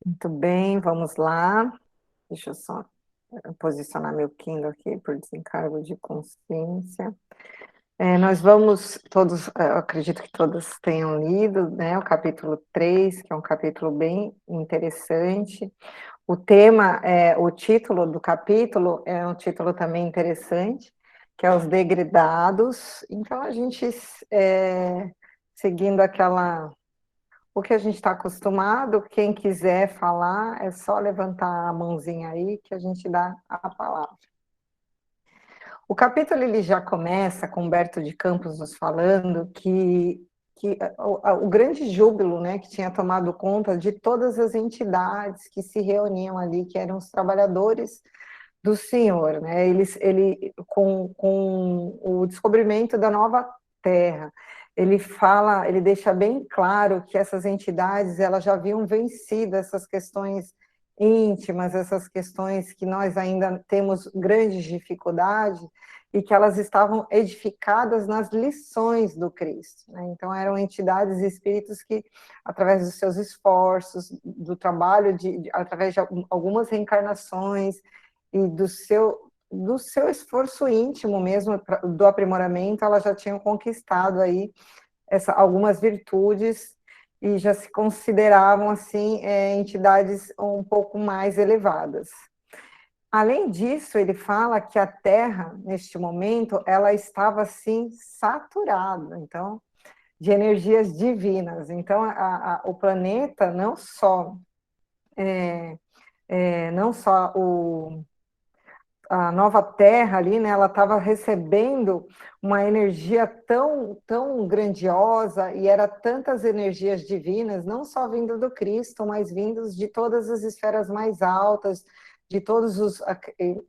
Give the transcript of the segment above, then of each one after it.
Muito bem, vamos lá. Deixa eu só posicionar meu Kindle aqui por desencargo de consciência. Nós vamos todos, eu acredito que todos tenham lido, né, o capítulo 3, que é um capítulo bem interessante. O tema, o título do capítulo é um título também interessante, que é Os Degredados. Então, a gente, seguindo o que a gente está acostumado, quem quiser falar, é só levantar a mãozinha aí que a gente dá a palavra. O capítulo ele já começa com Humberto de Campos nos falando que o grande júbilo, né, que tinha tomado conta de todas as entidades que se reuniam ali, que eram os trabalhadores do Senhor, né? Ele com o descobrimento da nova terra, ele deixa bem claro que essas entidades elas já haviam vencido essas questões íntimas, essas questões que nós ainda temos grandes dificuldades e que elas estavam edificadas nas lições do Cristo, né? Então eram entidades e espíritos que, através dos seus esforços, do trabalho através de algumas reencarnações e do seu esforço íntimo mesmo, do aprimoramento, elas já tinham conquistado aí algumas virtudes e já se consideravam, assim, entidades um pouco mais elevadas. Além disso, ele fala que a Terra, neste momento, ela estava, assim, saturada, então, de energias divinas. Então, o planeta, não só a nova Terra ali, né, ela estava recebendo uma energia tão grandiosa e era tantas energias divinas, não só vindo do Cristo, mas vindos de todas as esferas mais altas, de todos os,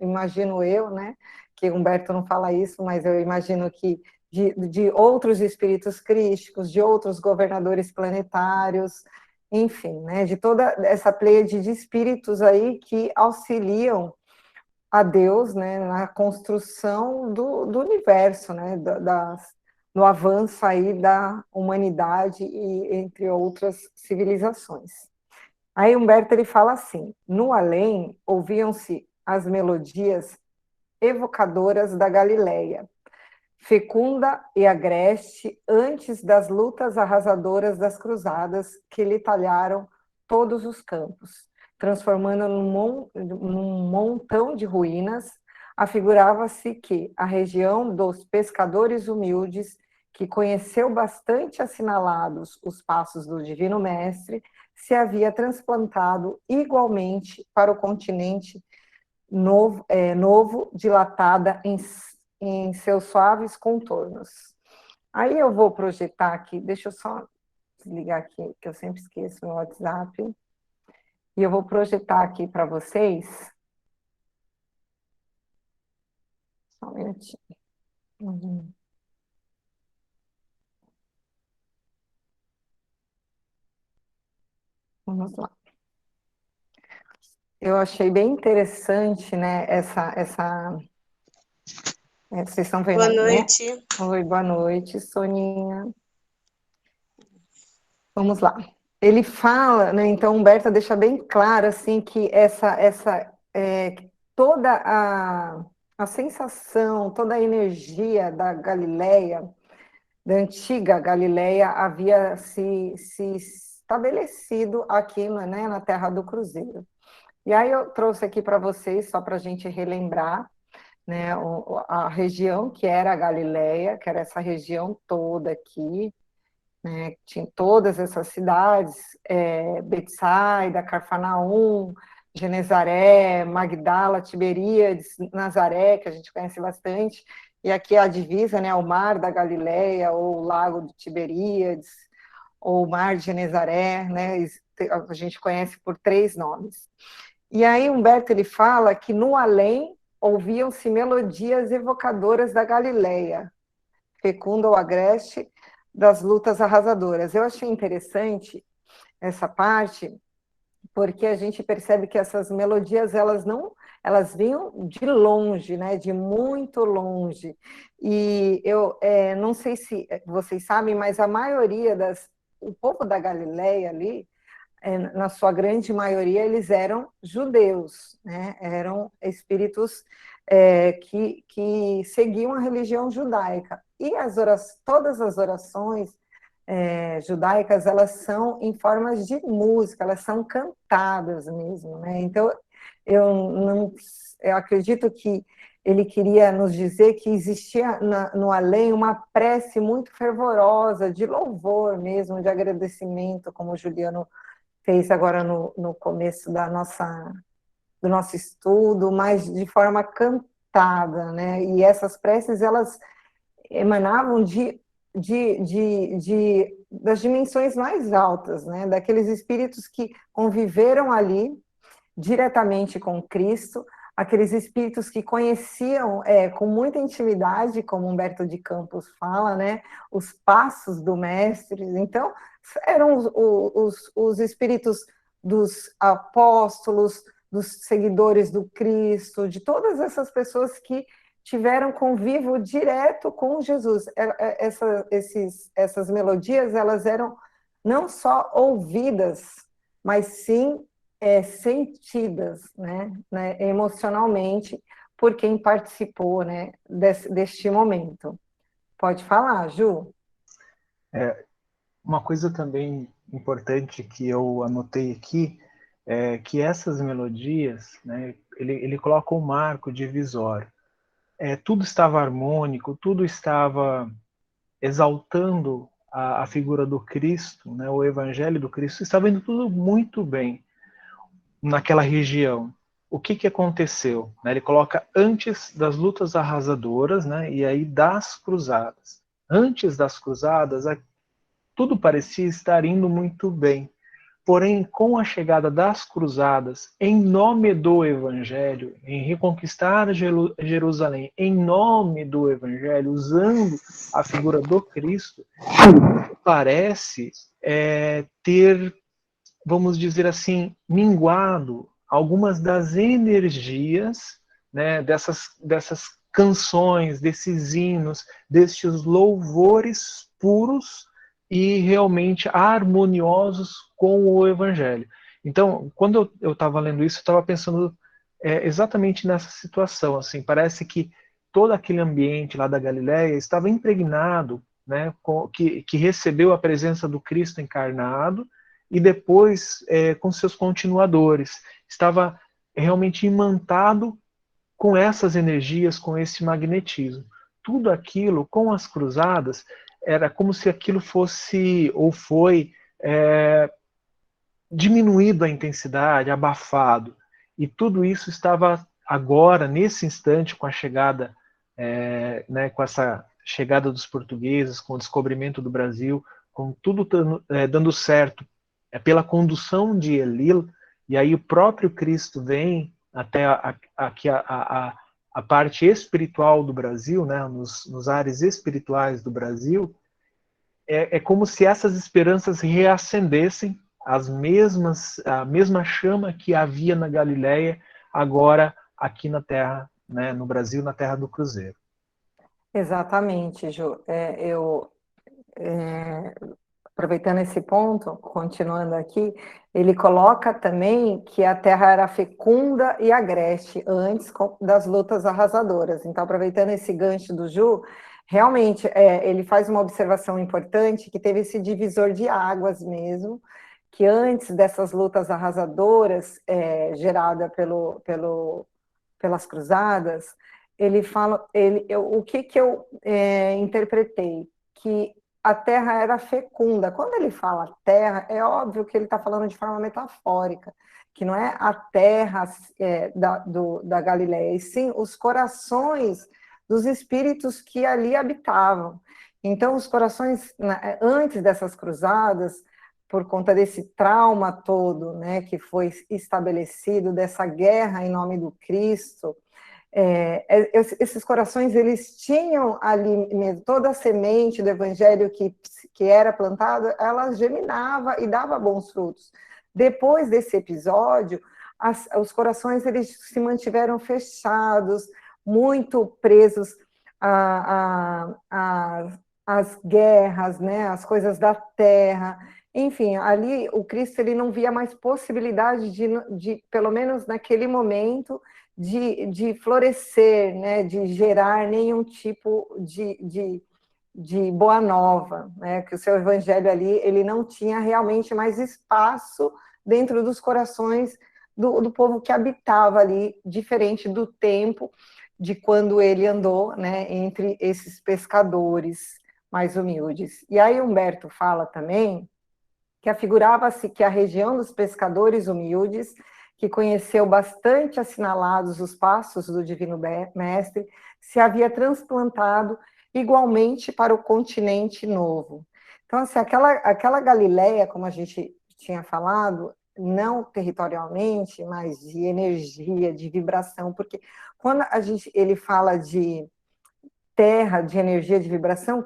imagino eu, né, que Humberto não fala isso, mas eu imagino que de outros espíritos crísticos, de outros governadores planetários, enfim, né, de toda essa pleiade de espíritos aí que auxiliam a Deus, né, na construção do universo, né, no avanço aí da humanidade e entre outras civilizações. Aí Humberto ele fala assim: no além ouviam-se as melodias evocadoras da Galileia, fecunda e agreste antes das lutas arrasadoras das cruzadas que lhe talharam todos os campos, transformando num montão de ruínas. Afigurava-se que a região dos pescadores humildes, que conheceu bastante assinalados os passos do Divino Mestre, se havia transplantado igualmente para o continente novo dilatada em seus suaves contornos. Aí eu vou projetar aqui, deixa eu só desligar aqui, que eu sempre esqueço no WhatsApp, e eu vou projetar aqui para vocês, só um minutinho. Vamos lá. Eu achei bem interessante, né, vocês estão vendo Boa aí, né? noite. Oi, boa noite, Soninha. Vamos lá. Ele fala, né, então Humberto deixa bem claro assim que toda a sensação, toda a energia da Galileia, da antiga Galileia, havia se estabelecido aqui, né, na Terra do Cruzeiro. E aí eu trouxe aqui para vocês, só para a gente relembrar, né, a região que era a Galileia, que era essa região toda aqui, né, tinha todas essas cidades, Betsaida, Carfanaum, Genezaré, Magdala, Tiberíades, Nazaré, que a gente conhece bastante, e aqui a divisa, né, o Mar da Galileia, ou o Lago de Tiberíades, ou o Mar de Genezaré, né, a gente conhece por três nomes. E aí Humberto ele fala que no além ouviam-se melodias evocadoras da Galileia, fecunda ou agreste das lutas arrasadoras. Eu achei interessante essa parte, porque a gente percebe que essas melodias, elas vinham de longe, né, de muito longe. E eu não sei se vocês sabem, mas a maioria o povo da Galileia ali, na sua grande maioria, eles eram judeus, né? Eram espíritos que seguiam a religião judaica. E todas as orações judaicas, elas são em formas de música, elas são cantadas mesmo, né? Então, eu, não, eu acredito que ele queria nos dizer que existia no além uma prece muito fervorosa, de louvor mesmo, de agradecimento, como o Juliano fez agora no começo do nosso estudo, mas de forma cantada, né? E essas preces, elas emanavam das dimensões mais altas, né? Daqueles espíritos que conviveram ali diretamente com Cristo, aqueles espíritos que conheciam com muita intimidade, como Humberto de Campos fala, né, os passos do mestre. Então, eram os espíritos dos apóstolos, dos seguidores do Cristo, de todas essas pessoas que tiveram convívio direto com Jesus. Essas melodias, elas eram não só ouvidas, mas sim sentidas, né, emocionalmente, por quem participou, né, deste momento. Pode falar, Ju. Uma coisa também importante que eu anotei aqui é que essas melodias, né, ele coloca um marco divisório. Tudo estava harmônico, tudo estava exaltando a figura do Cristo, né, o Evangelho do Cristo, estava indo tudo muito bem naquela região. O que aconteceu? Ele coloca antes das lutas arrasadoras, né, e aí das cruzadas. Antes das cruzadas, tudo parecia estar indo muito bem. Porém, com a chegada das cruzadas, em nome do Evangelho, em reconquistar Jerusalém, em nome do Evangelho, usando a figura do Cristo, parece ter, vamos dizer assim, minguado algumas das energias, né, dessas canções, desses hinos, destes louvores puros e realmente harmoniosos com o Evangelho. Então, quando eu estava lendo isso, eu estava pensando exatamente nessa situação. Assim, parece que todo aquele ambiente lá da Galileia estava impregnado, né, que recebeu a presença do Cristo encarnado e depois com seus continuadores. Estava realmente imantado com essas energias, com esse magnetismo. Tudo aquilo, com as cruzadas, era como se aquilo fosse, ou foi, diminuído a intensidade, abafado. E tudo isso estava agora, nesse instante, com a chegada, né, com essa chegada dos portugueses, com o descobrimento do Brasil, com tudo dando certo, pela condução de Elil, e aí o próprio Cristo vem até aqui a parte espiritual do Brasil, né, nos ares espirituais do Brasil, como se essas esperanças reacendessem a mesma chama que havia na Galileia, agora aqui na Terra, né, no Brasil, na Terra do Cruzeiro. Exatamente, Ju. Aproveitando esse ponto, continuando aqui, ele coloca também que a terra era fecunda e agreste antes das lutas arrasadoras. Então, aproveitando esse gancho do Ju, realmente ele faz uma observação importante que teve esse divisor de águas mesmo, que antes dessas lutas arrasadoras gerada pelas cruzadas, ele fala, o que eu interpretei? Que a terra era fecunda. Quando ele fala terra, é óbvio que ele está falando de forma metafórica, que não é a terra da Galileia, e sim os corações dos espíritos que ali habitavam. Então, os corações, antes dessas cruzadas, por conta desse trauma todo, né, que foi estabelecido, dessa guerra em nome do Cristo, esses corações, eles tinham ali mesmo, toda a semente do evangelho que era plantada, ela geminava e dava bons frutos. Depois desse episódio, os corações, eles se mantiveram fechados, muito presos às guerras, né, às coisas da terra. enfim, ali o Cristo ele não via mais possibilidade de pelo menos naquele momento, de florescer, né, de gerar nenhum tipo de boa nova, né, que o seu evangelho ali, ele não tinha realmente mais espaço dentro dos corações do povo que habitava ali, diferente do tempo de quando ele andou, né, entre esses pescadores mais humildes. E aí Humberto fala também que afigurava-se que a região dos pescadores humildes, que conheceu bastante assinalados os passos do Divino Mestre, se havia transplantado igualmente para o continente novo. Então, assim, aquela Galileia, como a gente tinha falado, não territorialmente, mas de energia, de vibração, porque quando ele fala de terra, de energia, de vibração,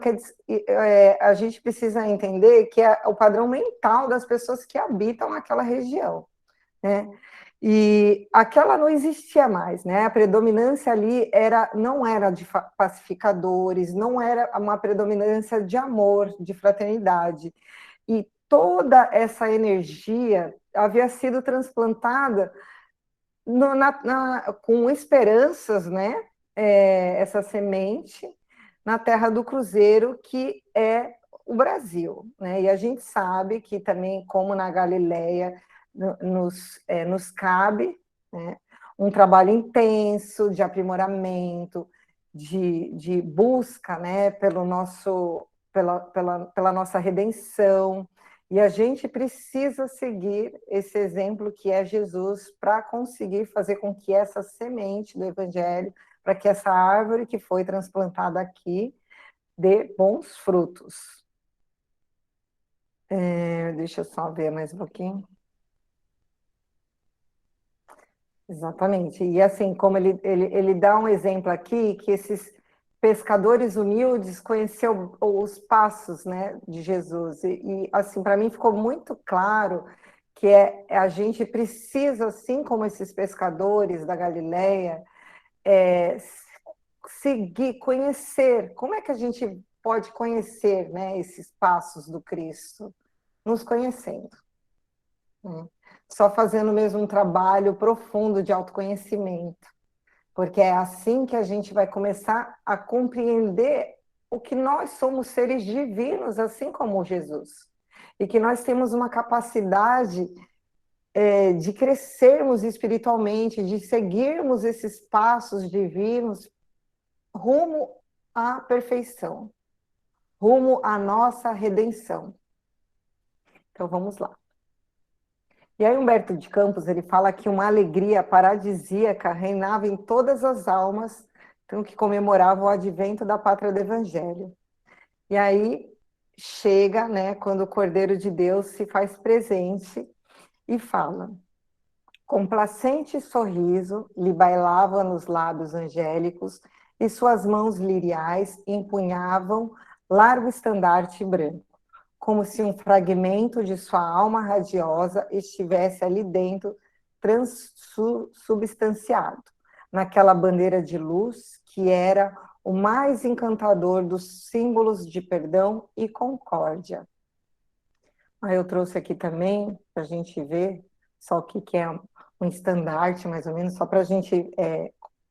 a gente precisa entender que é o padrão mental das pessoas que habitam aquela região, né? E aquela não existia mais, né? A predominância ali não era de pacificadores, não era uma predominância de amor, de fraternidade. E toda essa energia havia sido transplantada com esperanças, né? Essa semente na terra do cruzeiro, que é o Brasil, né? E a gente sabe que também, como na Galileia, nos cabe, né, um trabalho intenso de aprimoramento, de busca, né, pela nossa redenção. E a gente precisa seguir esse exemplo que é Jesus para conseguir fazer com que essa semente do Evangelho, para que essa árvore que foi transplantada aqui dê bons frutos. Deixa eu só ver mais um pouquinho. Exatamente. E assim, como ele dá um exemplo aqui, que esses pescadores humildes conheceu os passos, né, de Jesus. E assim, para mim ficou muito claro que a gente precisa, assim como esses pescadores da Galileia, é, seguir, conhecer. Como é que a gente pode conhecer, né, esses passos do Cristo? Nos conhecendo, né? Só fazendo mesmo um trabalho profundo de autoconhecimento, porque é assim que a gente vai começar a compreender o que nós somos seres divinos, assim como Jesus, e que nós temos uma capacidade de crescermos espiritualmente, de seguirmos esses passos divinos rumo à perfeição, rumo à nossa redenção. Então vamos lá. E aí Humberto de Campos, ele fala que uma alegria paradisíaca reinava em todas as almas, então, que comemoravam o advento da pátria do Evangelho. E aí chega, né, quando o Cordeiro de Deus se faz presente e fala: complacente sorriso lhe bailava nos lábios angélicos e suas mãos liriais empunhavam largo estandarte branco, como se um fragmento de sua alma radiosa estivesse ali dentro, transubstanciado, naquela bandeira de luz que era o mais encantador dos símbolos de perdão e concórdia. Aí eu trouxe aqui também, para a gente ver só o que é um estandarte, mais ou menos, só para a gente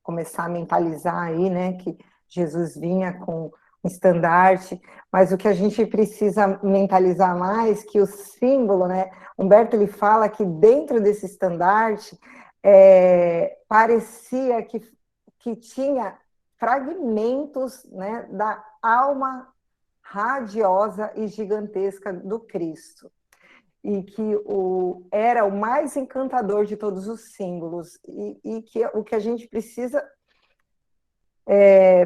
começar a mentalizar aí, né, que Jesus vinha com um estandarte, mas o que a gente precisa mentalizar mais, que o símbolo, né, Humberto ele fala que dentro desse estandarte parecia que tinha fragmentos, né, da alma radiosa e gigantesca do Cristo, e que era o mais encantador de todos os símbolos, e que o que a gente precisa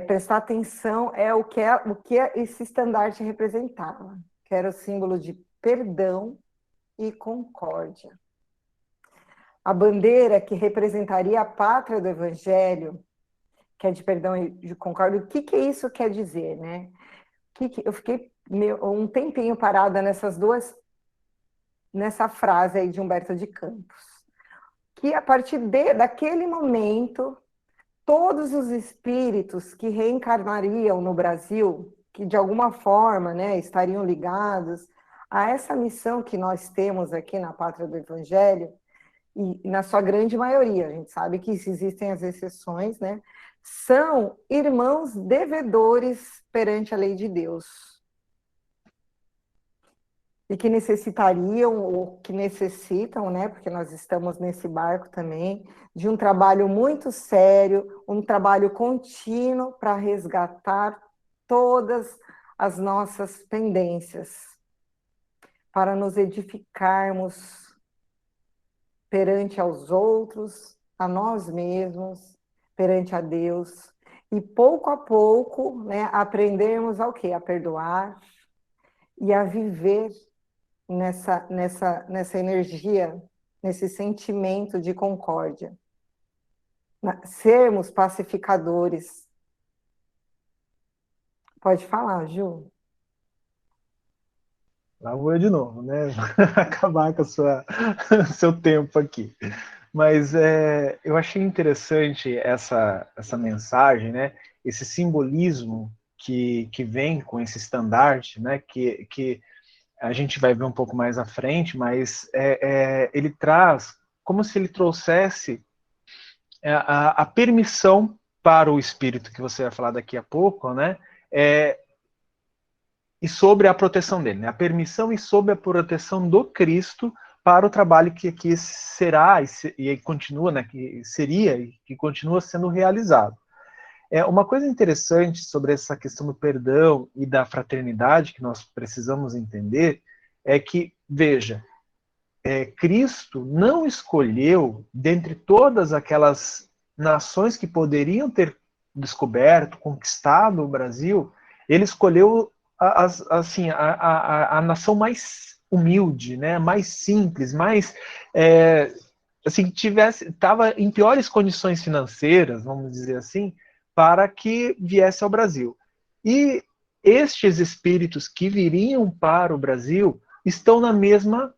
prestar atenção é o que esse estandarte representava, que era o símbolo de perdão e concórdia. A bandeira que representaria a pátria do Evangelho, que é de perdão e de concórdia, o que isso quer dizer, né? Eu fiquei um tempinho parada nessa frase aí de Humberto de Campos, que a partir daquele momento, todos os espíritos que reencarnariam no Brasil, que de alguma forma, né, estariam ligados a essa missão que nós temos aqui na Pátria do Evangelho, e na sua grande maioria, a gente sabe que existem as exceções, né? São irmãos devedores perante a lei de Deus. E que necessitariam, ou que necessitam, né? Porque nós estamos nesse barco também, de um trabalho muito sério, um trabalho contínuo para resgatar todas as nossas pendências, para nos edificarmos perante aos outros, a nós mesmos, perante a Deus, e pouco a pouco, né, aprendermos ao quê? A perdoar e a viver nessa energia, nesse sentimento de concórdia. Sermos pacificadores. Pode falar, Ju. Lá vou eu de novo, né? Acabar com seu tempo aqui. Mas eu achei interessante essa mensagem, né? Esse simbolismo que vem com esse estandarte, né? Que a gente vai ver um pouco mais à frente, mas ele traz como se ele trouxesse a permissão para o espírito, que você vai falar daqui a pouco, né? E sobre a proteção dele, né? A permissão e sobre a proteção do Cristo para o trabalho que aqui será e continua, né? Que seria e que continua sendo realizado. Uma coisa interessante sobre essa questão do perdão e da fraternidade que nós precisamos entender é que, veja, Cristo não escolheu, dentre todas aquelas nações que poderiam ter descoberto, conquistado o Brasil, ele escolheu assim, a nação mais humilde, né, mais simples, mais assim, estava em piores condições financeiras, vamos dizer assim, para que viesse ao Brasil. E estes espíritos que viriam para o Brasil estão na mesma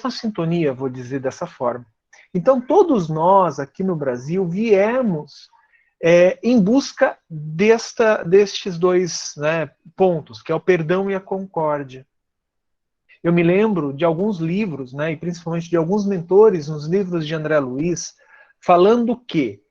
sintonia, vou dizer dessa forma. Então, todos nós aqui no Brasil viemos em busca destes dois, né, pontos, que é o perdão e a concórdia. Eu me lembro de alguns livros, né, e principalmente de alguns mentores nos livros de André Luiz, falando que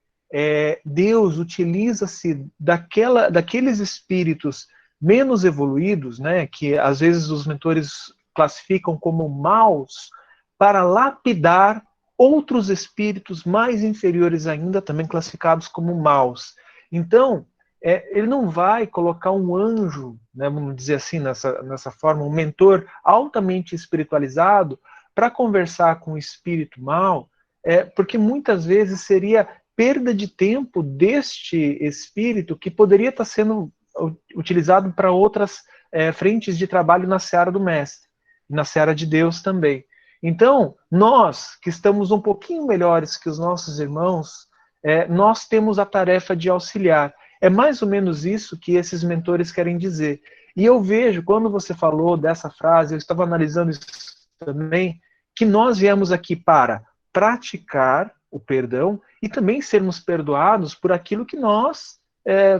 Deus utiliza-se daqueles espíritos menos evoluídos, né, que às vezes os mentores classificam como maus, para lapidar outros espíritos mais inferiores ainda, também classificados como maus. Então, ele não vai colocar um anjo, né, vamos dizer assim, nessa forma, um mentor altamente espiritualizado para conversar com o espírito mal, porque muitas vezes seria perda de tempo deste espírito que poderia estar sendo utilizado para outras frentes de trabalho na seara do mestre, na seara de Deus também. Então, nós que estamos um pouquinho melhores que os nossos irmãos, nós temos a tarefa de auxiliar. É mais ou menos isso que esses mentores querem dizer. E eu vejo, quando você falou dessa frase, eu estava analisando isso também, que nós viemos aqui para praticar o perdão e também sermos perdoados por aquilo que nós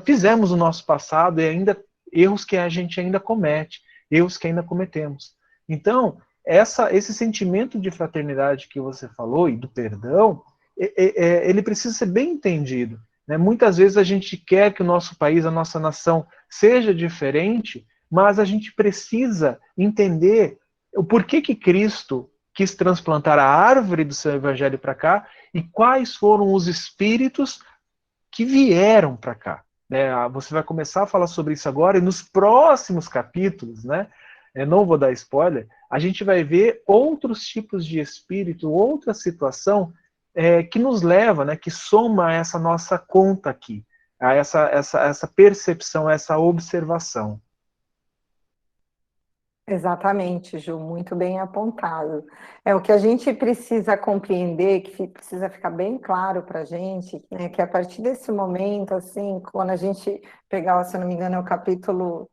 fizemos no nosso passado e ainda erros que a gente ainda comete, erros que ainda cometemos. Então, esse sentimento de fraternidade que você falou e do perdão, ele precisa ser bem entendido. Né? Muitas vezes a gente quer que o nosso país, a nossa nação, seja diferente, mas a gente precisa entender o porquê que Cristo quis transplantar a árvore do seu evangelho para cá e quais foram os espíritos que vieram para cá. Né? Você vai começar a falar sobre isso agora e nos próximos capítulos, né? Eu não vou dar spoiler, a gente vai ver outros tipos de espírito, outra situação que nos leva, né, que soma a essa nossa conta aqui, a essa percepção, essa observação. Exatamente, Ju, muito bem apontado. É o que a gente precisa compreender, que precisa ficar bem claro para a gente, né, que a partir desse momento, assim, quando a gente pegar, se eu não me engano, é o capítulo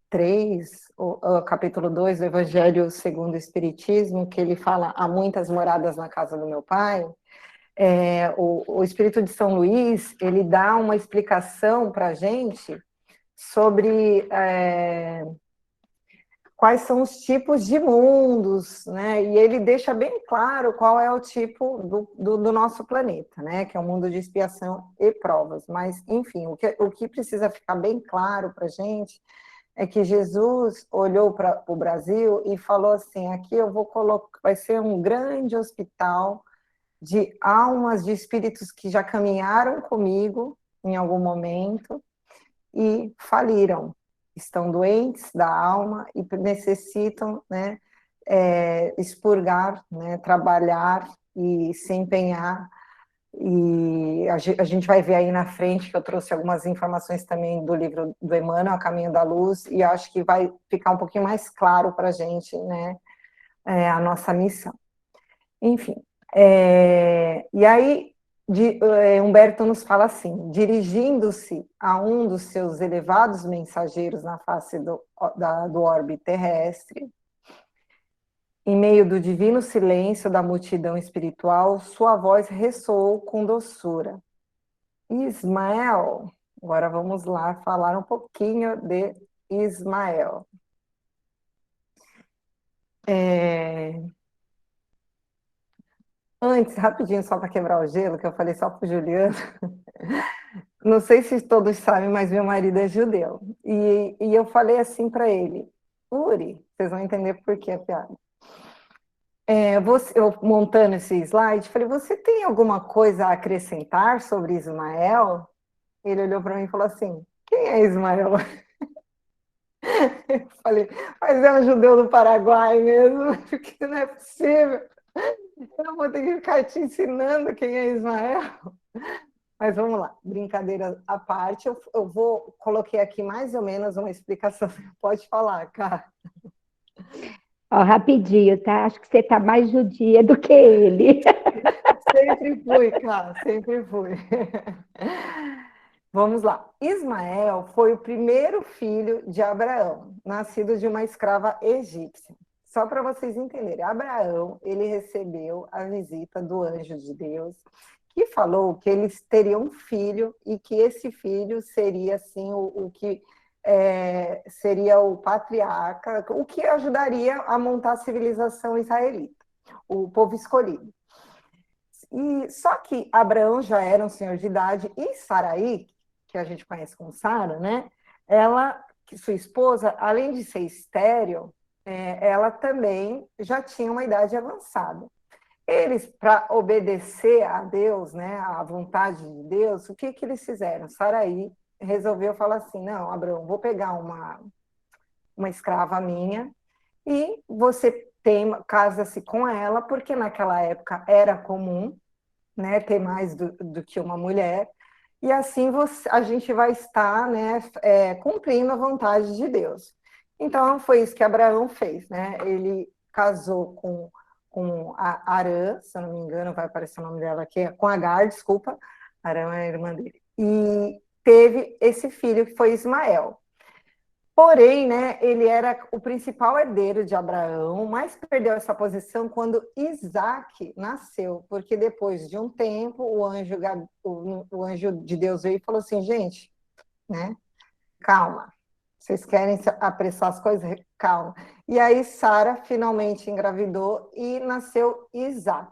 3, o capítulo 2 do Evangelho segundo o Espiritismo, que ele fala, há muitas moradas na casa do meu pai, o Espírito de São Luís, ele dá uma explicação para a gente sobre quais são os tipos de mundos, né? E ele deixa bem claro qual é o tipo do nosso planeta, né? Que é um mundo de expiação e provas. Mas, enfim, o que precisa ficar bem claro para a gente é que Jesus olhou para o Brasil e falou assim: aqui eu vou colocar, vai ser um grande hospital de almas, de espíritos que já caminharam comigo em algum momento e faliram, estão doentes da alma e necessitam, né, expurgar, né, trabalhar e se empenhar. E a gente vai ver aí na frente que eu trouxe algumas informações também do livro do Emmanuel, A Caminho da Luz, e acho que vai ficar um pouquinho mais claro para a gente, né, a nossa missão. Enfim, e aí Humberto nos fala assim: dirigindo-se a um dos seus elevados mensageiros na face do orbe terrestre, em meio do divino silêncio da multidão espiritual, sua voz ressoou com doçura. Ismael, agora vamos lá falar um pouquinho de Ismael. Antes, rapidinho, só para quebrar o gelo, que eu falei só para o Juliano. Não sei se todos sabem, mas meu marido é judeu. E eu falei assim para ele: Uri, vocês vão entender por que a piada. Eu montando esse slide, falei: você tem alguma coisa a acrescentar sobre Ismael? Ele olhou para mim e falou assim: quem é Ismael? Eu falei: mas é um judeu do Paraguai mesmo, porque não é possível. Eu não vou ter que ficar te ensinando quem é Ismael. Mas vamos lá, brincadeira à parte, coloquei aqui mais ou menos uma explicação. Pode falar, cara. Ó, rapidinho, tá? Acho que você tá mais judia do que ele. Sempre fui, cara, sempre fui. Vamos lá. Ismael foi o primeiro filho de Abraão, nascido de uma escrava egípcia. Só para vocês entenderem, Abraão, ele recebeu a visita do anjo de Deus, que falou que eles teriam um filho e que esse filho seria, assim, o que seria o patriarca, o que ajudaria a montar a civilização israelita, o povo escolhido. E só que Abraão já era um senhor de idade e Saraí, que a gente conhece como Sara, né? Ela, sua esposa, além de ser estéril, ela também já tinha uma idade avançada. Eles, para obedecer a Deus, né, à vontade de Deus, o que eles fizeram? Saraí resolveu falar assim: não, Abraão, vou pegar uma escrava minha e você casa-se com ela, porque naquela época era comum, né, ter mais do que uma mulher, e assim a gente vai estar, né, cumprindo a vontade de Deus. Então, foi isso que Abraão fez, né? Ele casou com a Arã, se eu não me engano, vai aparecer o nome dela aqui, com Agar, desculpa, Arã é a irmã dele, e teve esse filho que foi Ismael. Porém, né, ele era o principal herdeiro de Abraão, mas perdeu essa posição quando Isaac nasceu, porque depois de um tempo o anjo de Deus veio e falou assim: gente, né, calma, vocês querem apressar as coisas? Calma. E aí Sara finalmente engravidou e nasceu Isaac.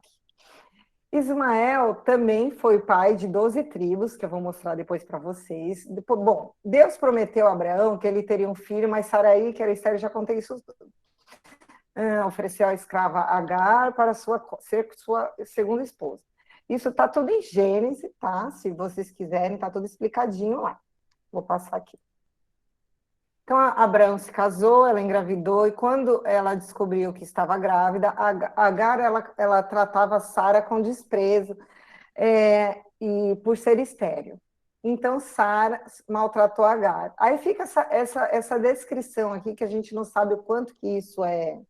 Ismael também foi pai de 12 tribos, que eu vou mostrar depois para vocês. Bom, Deus prometeu a Abraão que ele teria um filho, mas Saraí, que era estéril, já contei isso, ofereceu a escrava Agar para ser sua segunda esposa. Isso está tudo em Gênesis, tá? Se vocês quiserem, está tudo explicadinho lá. Vou passar aqui. Então, Abraão se casou, ela engravidou, e quando ela descobriu que estava grávida, Agar, ela tratava Sara com desprezo, e por ser estéril. Então, Sara maltratou Agar. Aí fica essa descrição aqui, que a gente não sabe o quanto que isso é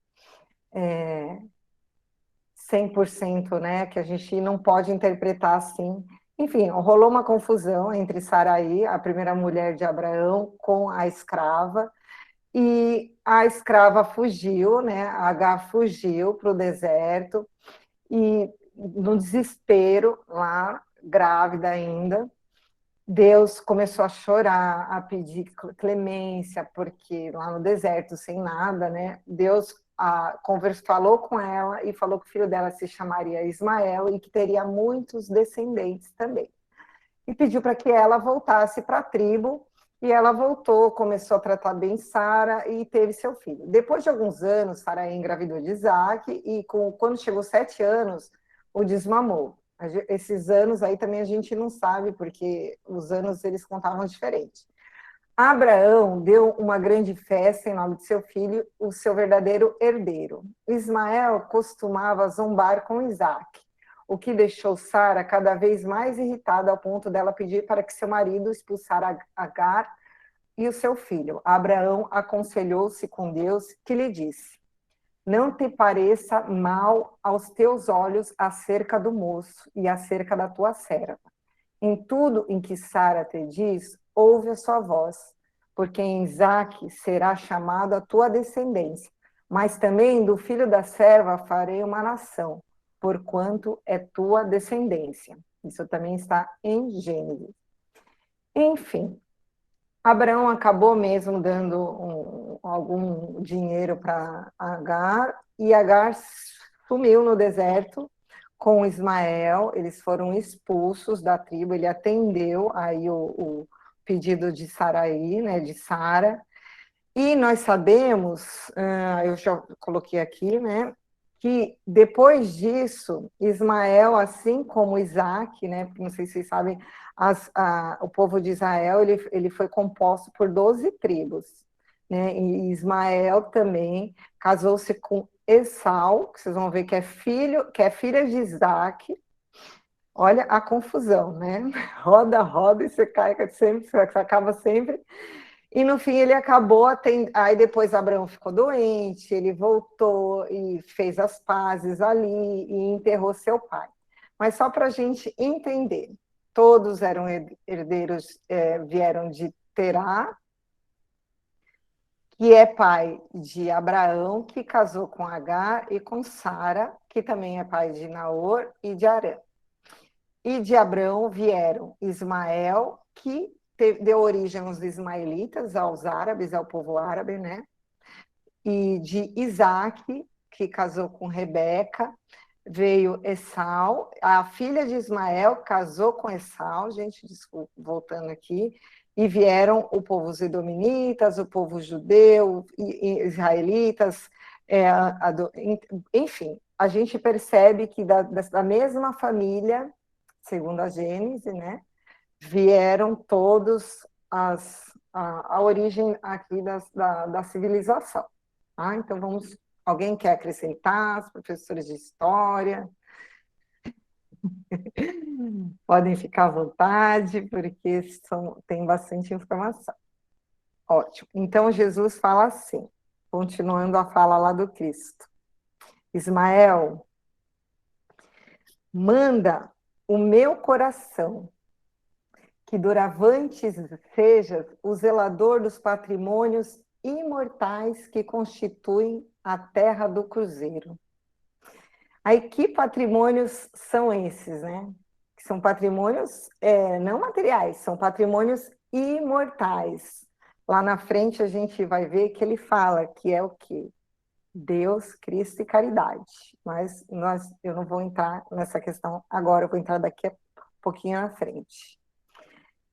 100%, né? Que a gente não pode interpretar assim. Enfim, rolou uma confusão entre Saraí, a primeira mulher de Abraão, com a escrava, e a escrava fugiu, né? A Agar fugiu para o deserto, e no desespero, lá, grávida ainda, Deus começou a chorar, a pedir clemência, porque lá no deserto, sem nada, né? Deus falou com ela e falou que o filho dela se chamaria Ismael e que teria muitos descendentes também. E pediu para que ela voltasse para a tribo, e ela voltou, começou a tratar bem Sara e teve seu filho. Depois de alguns anos, Sara engravidou de Isaac, e quando chegou 7 anos, o desmamou. Esses anos aí também a gente não sabe, porque os anos eles contavam diferente. Abraão deu uma grande festa em nome de seu filho, o seu verdadeiro herdeiro. Ismael costumava zombar com Isaac, o que deixou Sara cada vez mais irritada ao ponto dela pedir para que seu marido expulsara Agar e o seu filho. Abraão aconselhou-se com Deus, que lhe disse: não te pareça mal aos teus olhos acerca do moço e acerca da tua serva. Em tudo em que Sara te diz, ouve a sua voz, porque em Isaque será chamado a tua descendência, mas também do filho da serva farei uma nação, porquanto é tua descendência. Isso também está em Gênesis. Enfim, Abraão acabou mesmo dando algum dinheiro para Agar, e Agar sumiu no deserto com Ismael. Eles foram expulsos da tribo, ele atendeu aí o pedido de Saraí, né, de Sara, e nós sabemos, eu já coloquei aqui, né, que depois disso, Ismael, assim como Isaac, né, porque não sei se vocês sabem, o povo de Israel ele foi composto por 12 tribos, né, e Ismael também casou-se com Esau, que vocês vão ver que é filha de Isaac. Olha a confusão, né? Roda, roda e você cai sempre, você acaba sempre. E no fim ele acabou, aí depois Abraão ficou doente, ele voltou e fez as pazes ali e enterrou seu pai. Mas só para a gente entender, todos eram herdeiros, vieram de Terá, que é pai de Abraão, que casou com Agar, e com Sara, que também é pai de Naor e de Arã. E de Abraão vieram Ismael, que deu origem aos ismaelitas, aos árabes, ao povo árabe, né? E de Isaac, que casou com Rebeca, veio Esau, a filha de Ismael casou com Esau, gente, desculpa, voltando aqui, e vieram o povo edominitas, o povo judeu, e israelitas, enfim, a gente percebe que da mesma família, segundo a Gênese, né, vieram todos a origem aqui da civilização. Ah, então alguém quer acrescentar, os professores de história? Podem ficar à vontade, porque tem bastante informação. Ótimo. Então, Jesus fala assim, continuando a fala lá do Cristo. Ismael, manda o meu coração, que doravante sejas o zelador dos patrimônios imortais que constituem a terra do cruzeiro. Aí, que patrimônios são esses, né? Que são patrimônios não materiais, são patrimônios imortais. Lá na frente a gente vai ver que ele fala que é o quê? Deus, Cristo e caridade. Mas eu não vou entrar nessa questão agora, eu vou entrar daqui a pouquinho na frente.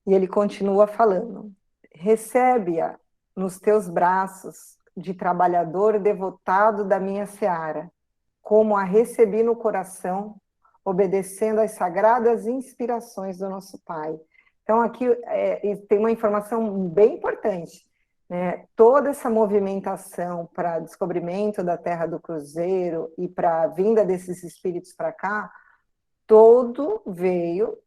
E ele continua falando: recebe-a nos teus braços de trabalhador devotado da minha seara, como a recebi no coração, obedecendo às sagradas inspirações do nosso Pai. Então, aqui tem uma informação bem importante, né? Toda essa movimentação para descobrimento da Terra do Cruzeiro e para a vinda desses espíritos para cá, todo veio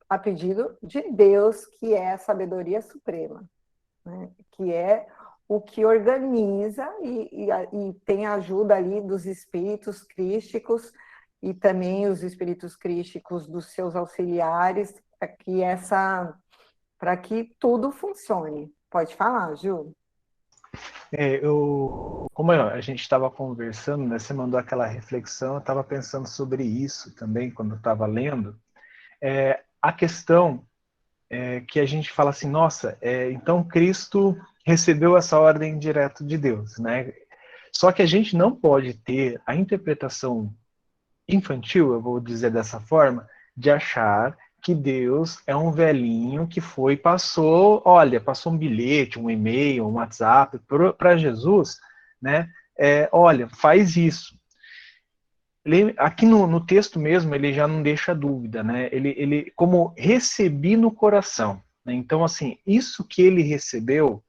a pedido de Deus, que é a sabedoria suprema, né? Que é o que organiza e tem a ajuda ali dos espíritos crísticos e também os espíritos crísticos dos seus auxiliares para que tudo funcione. Pode falar, Ju. Como a gente estava conversando, né, você mandou aquela reflexão, eu estava pensando sobre isso também quando eu estava lendo. A questão que a gente fala assim, nossa, então Cristo recebeu essa ordem direto de Deus, né? Só que a gente não pode ter a interpretação infantil, eu vou dizer dessa forma, de achar que Deus é um velhinho que foi e passou, olha, passou um bilhete, um e-mail, um WhatsApp para Jesus, né? Olha, faz isso. Aqui no texto mesmo, ele já não deixa dúvida, né? Ele como recebi no coração. Né? Então, assim, isso que ele recebeu,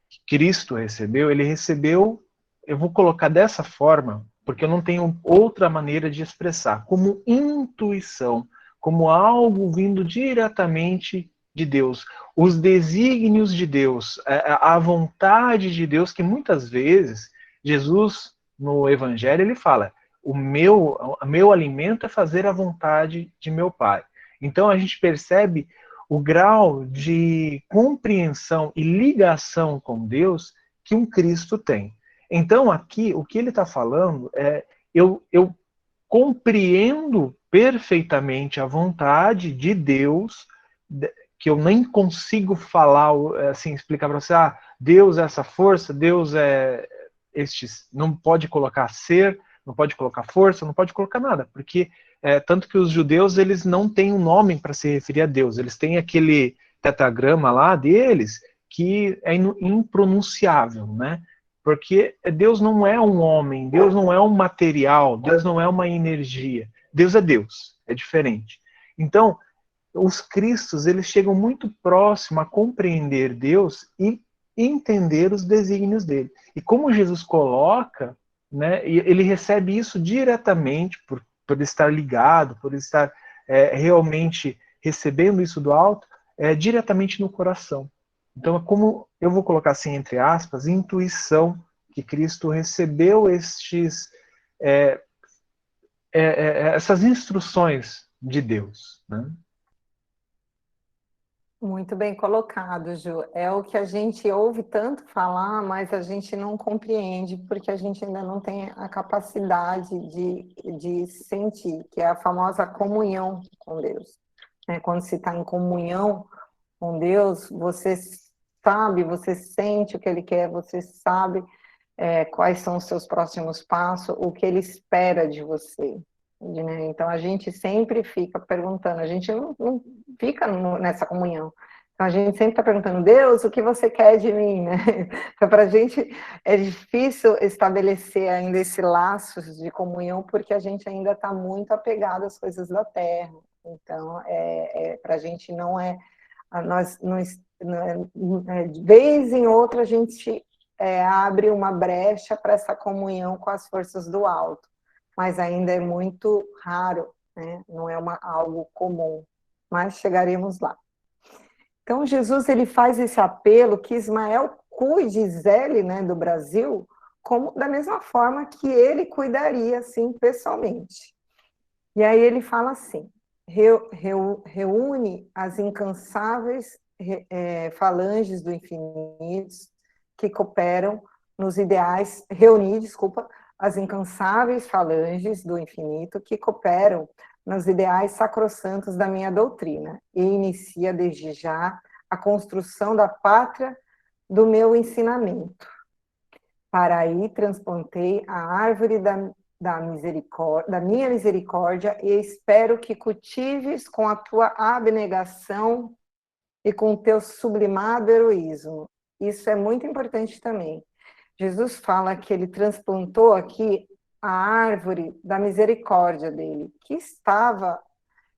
que Cristo recebeu, ele recebeu, eu vou colocar dessa forma, porque eu não tenho outra maneira de expressar, como intuição, como algo vindo diretamente de Deus. Os desígnios de Deus, a vontade de Deus, que muitas vezes Jesus, no Evangelho, ele fala, o meu alimento é fazer a vontade de meu Pai. Então a gente percebe o grau de compreensão e ligação com Deus que um Cristo tem. Então aqui o que ele está falando é eu compreendo perfeitamente a vontade de Deus, que eu nem consigo falar, assim, explicar para você, Deus é essa força, Deus é este, não pode colocar ser, não pode colocar força, não pode colocar nada, porque tanto que os judeus eles não têm um nome para se referir a Deus, eles têm aquele tetragrama lá deles que é impronunciável, né? Porque Deus não é um homem, Deus não é um material, Deus não é uma energia. Deus é Deus, é diferente. Então, os cristos, eles chegam muito próximo a compreender Deus e entender os desígnios dele. E como Jesus coloca, né, ele recebe isso diretamente por estar ligado, por estar realmente recebendo isso do alto, diretamente no coração. Então, é como eu vou colocar assim, entre aspas, intuição que Cristo recebeu essas instruções de Deus. Né? Muito bem colocado, Ju. É o que a gente ouve tanto falar, mas a gente não compreende, porque a gente ainda não tem a capacidade de sentir, que é a famosa comunhão com Deus. Quando se está em comunhão com Deus, você sabe, você sente o que Ele quer, você sabe quais são os seus próximos passos, o que Ele espera de você. Né? Então, a gente sempre fica perguntando, a gente não fica nessa comunhão. Então, a gente sempre está perguntando, Deus, o que você quer de mim? Né? Então, para a gente é difícil estabelecer ainda esse laço de comunhão, porque a gente ainda está muito apegado às coisas da terra. Então, para a gente não é... de vez em outra, a gente abre uma brecha para essa comunhão com as forças do alto. Mas ainda é muito raro, né? Não é algo comum, mas chegaremos lá. Então, Jesus ele faz esse apelo que Ismael cuide, zele, né, do Brasil, como da mesma forma que ele cuidaria, assim, pessoalmente. E aí ele fala assim, reúne as incansáveis falanges do infinito que cooperam nos ideais, as incansáveis falanges do infinito que cooperam nos ideais sacrossantos da minha doutrina e inicia desde já a construção da pátria do meu ensinamento. Para aí transplantei a árvore da minha misericórdia e espero que cultives com a tua abnegação e com o teu sublimado heroísmo. Isso é muito importante também. Jesus fala que ele transplantou aqui a árvore da misericórdia dele, que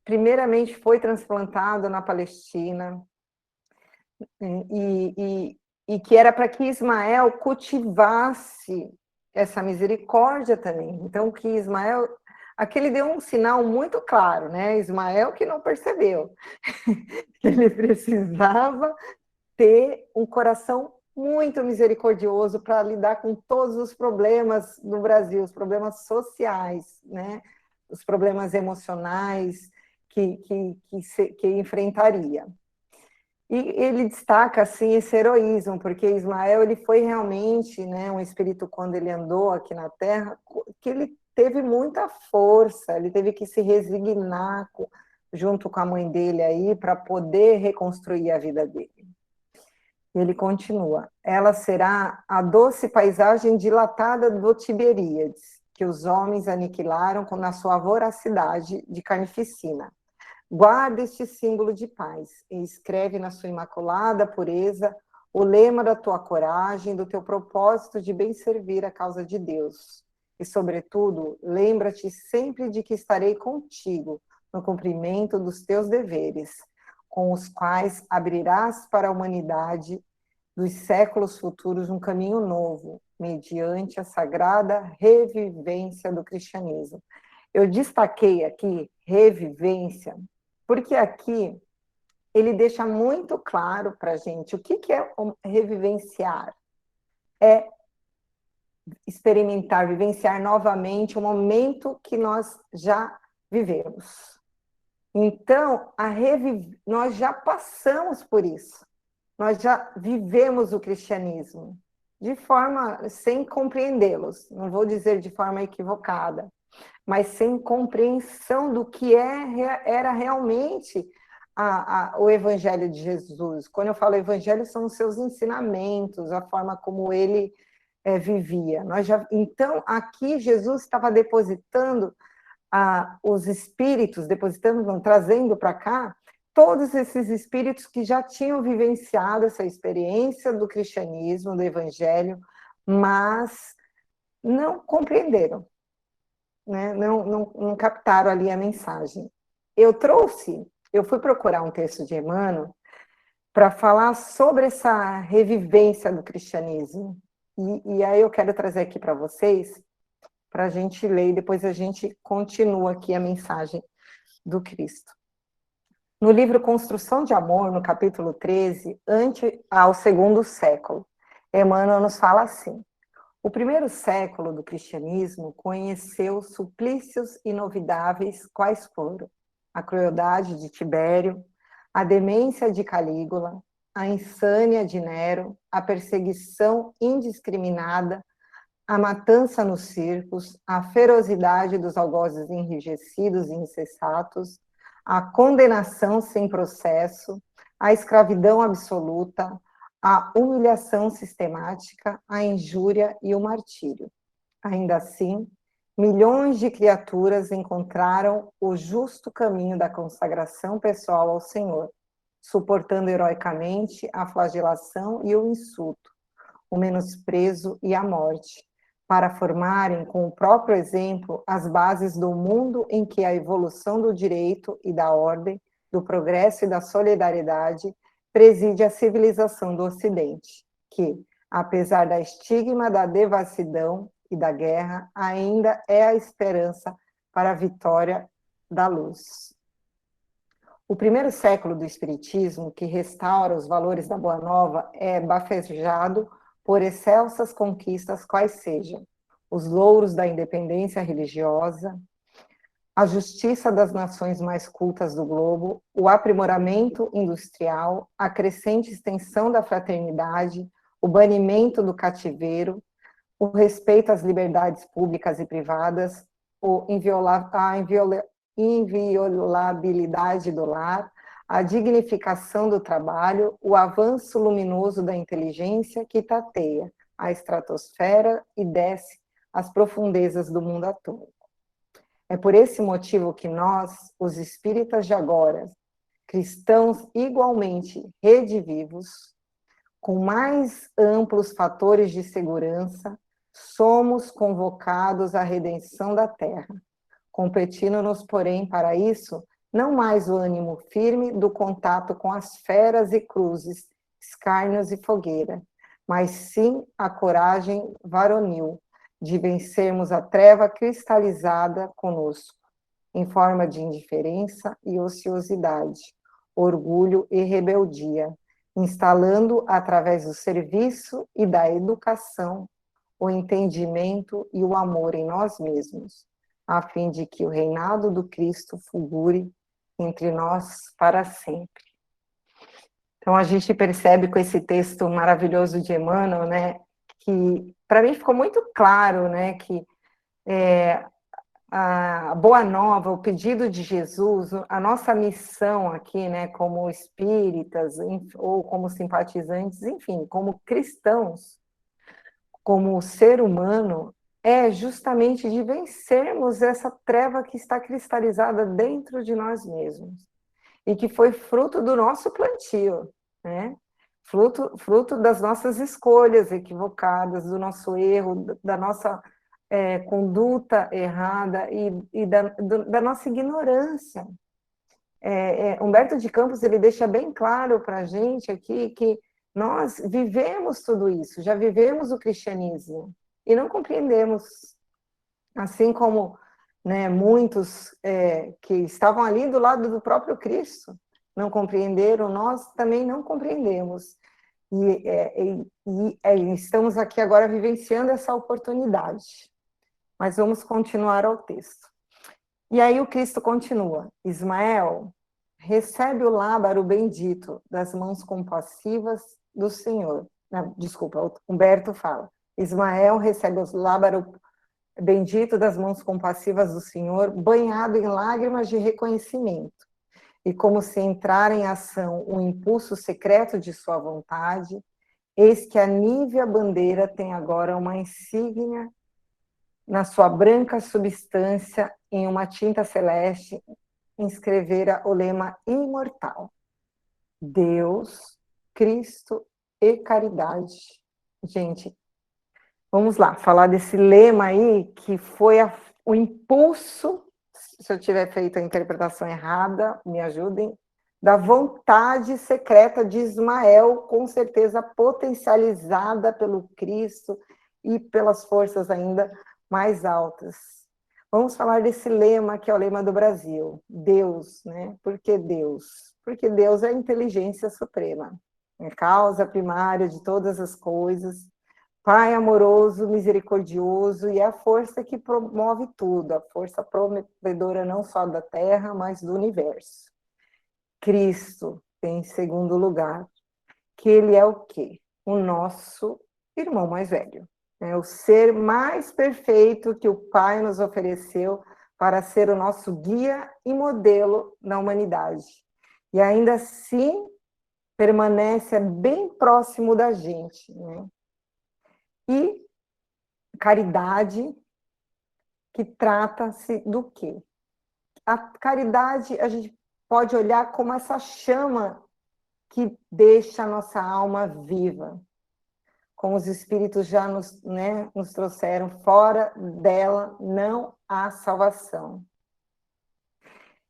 primeiramente foi transplantado na Palestina, e que era para que Ismael cultivasse essa misericórdia também. Então, que Ismael... Aqui ele deu um sinal muito claro, né? Ismael que não percebeu. Ele precisava ter um coração muito misericordioso para lidar com todos os problemas do Brasil, os problemas sociais, né? Os problemas emocionais que enfrentaria. E ele destaca assim esse heroísmo, porque Ismael ele foi realmente, né, um espírito quando ele andou aqui na Terra, que ele teve muita força, ele teve que se resignar junto com a mãe dele aí, para poder reconstruir a vida dele. Ele continua: ela será a doce paisagem dilatada do Tiberíades, que os homens aniquilaram na sua voracidade de carnificina. Guarda este símbolo de paz e escreve na sua imaculada pureza o lema da tua coragem, do teu propósito de bem servir a causa de Deus. E, sobretudo, lembra-te sempre de que estarei contigo no cumprimento dos teus deveres, com os quais abrirás para a humanidade dos séculos futuros um caminho novo, mediante a sagrada revivência do cristianismo. Eu destaquei aqui revivência, porque aqui ele deixa muito claro para a gente o que é revivenciar. É experimentar, vivenciar novamente o momento que nós já vivemos. Então, nós já passamos por isso. Nós já vivemos o cristianismo de forma sem compreendê-los. Não vou dizer de forma equivocada, mas sem compreensão do que era realmente o Evangelho de Jesus. Quando eu falo Evangelho, são os seus ensinamentos, a forma como ele vivia. Então, aqui Jesus estava depositando os espíritos, trazendo para cá, todos esses espíritos que já tinham vivenciado essa experiência do cristianismo, do Evangelho, mas não compreenderam, né? Não captaram ali a mensagem. Eu fui procurar um texto de Emmanuel para falar sobre essa revivência do cristianismo. E aí eu quero trazer aqui para vocês, para a gente ler, e depois a gente continua aqui a mensagem do Cristo. No livro Construção de Amor, no capítulo 13, ao segundo século, Emmanuel nos fala assim: o primeiro século do cristianismo conheceu suplícios inovidáveis quais foram a crueldade de Tibério, a demência de Calígula, a insânia de Nero, a perseguição indiscriminada, a matança nos circos, a ferocidade dos algozes enrijecidos e insensatos, a condenação sem processo, a escravidão absoluta, a humilhação sistemática, a injúria e o martírio. Ainda assim, milhões de criaturas encontraram o justo caminho da consagração pessoal ao Senhor, suportando heroicamente a flagelação e o insulto, o menosprezo e a morte, para formarem com o próprio exemplo as bases do mundo em que a evolução do direito e da ordem, do progresso e da solidariedade preside a civilização do Ocidente, que, apesar da estigma da devassidão e da guerra, ainda é a esperança para a vitória da luz. O primeiro século do Espiritismo, que restaura os valores da Boa Nova, é bafejado por excelsas conquistas quais sejam os louros da independência religiosa, a justiça das nações mais cultas do globo, o aprimoramento industrial, a crescente extensão da fraternidade, o banimento do cativeiro, o respeito às liberdades públicas e privadas, a inviolabilidade do lar, a dignificação do trabalho, o avanço luminoso da inteligência que tateia a estratosfera e desce às profundezas do mundo atômico. É por esse motivo que nós, os espíritas de agora, cristãos igualmente redivivos, com mais amplos fatores de segurança, somos convocados à redenção da Terra, competindo-nos, porém, para isso, não mais o ânimo firme do contato com as feras e cruzes, escárnios e fogueira, mas sim a coragem varonil de vencermos a treva cristalizada conosco, em forma de indiferença e ociosidade, orgulho e rebeldia, instalando através do serviço e da educação o entendimento e o amor em nós mesmos, a fim de que o reinado do Cristo fulgure entre nós para sempre. Então a gente percebe com esse texto maravilhoso de Emmanuel, né, que para mim ficou muito claro, né, que a boa nova, o pedido de Jesus, a nossa missão aqui, né, como espíritas ou como simpatizantes, enfim, como cristãos, como ser humano, é justamente de vencermos essa treva que está cristalizada dentro de nós mesmos e que foi fruto do nosso plantio, né? Fruto das nossas escolhas equivocadas, do nosso erro, da nossa conduta errada e da nossa ignorância. Humberto de Campos ele deixa bem claro para a gente aqui que nós vivemos tudo isso, já vivemos o cristianismo e não compreendemos, assim como, né, muitos que estavam ali do lado do próprio Cristo não compreenderam, nós também não compreendemos. E estamos aqui agora vivenciando essa oportunidade. Mas vamos continuar ao texto. E aí o Cristo continua: Ismael, recebe o lábaro bendito das mãos compassivas do Senhor. Não, desculpa, Humberto fala. Ismael recebe o lábaro bendito das mãos compassivas do Senhor, banhado em lágrimas de reconhecimento. E como se entrar em ação o impulso secreto de sua vontade, eis que a nívea bandeira tem agora uma insígnia na sua branca substância, em uma tinta celeste, inscrevera o lema imortal: Deus, Cristo e caridade. Gente, vamos lá, falar desse lema aí, que foi o impulso, se eu tiver feito a interpretação errada, me ajudem, da vontade secreta de Ismael, com certeza potencializada pelo Cristo e pelas forças ainda mais altas. Vamos falar desse lema, que é o lema do Brasil: Deus, né? Por que Deus? Porque Deus é a inteligência suprema, é a causa primária de todas as coisas, Pai amoroso, misericordioso, e é a força que promove tudo, a força provedora não só da Terra, mas do universo. Cristo, em segundo lugar, que ele é o quê? O nosso irmão mais velho. É o ser mais perfeito que o Pai nos ofereceu para ser o nosso guia e modelo na humanidade. E ainda assim, permanece bem próximo da gente, né? E caridade, que trata-se do quê? A caridade, a gente pode olhar como essa chama que deixa a nossa alma viva. Como os espíritos já nos trouxeram, fora dela não há salvação.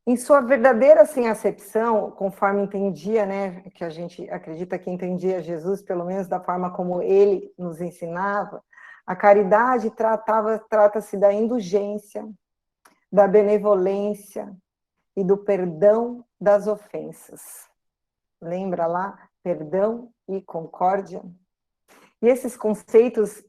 Em sua verdadeira assim, acepção, conforme entendia, né, que a gente acredita que entendia Jesus, pelo menos da forma como ele nos ensinava, a caridade trata-se da indulgência, da benevolência e do perdão das ofensas. Lembra lá? Perdão e concórdia. E esses conceitos,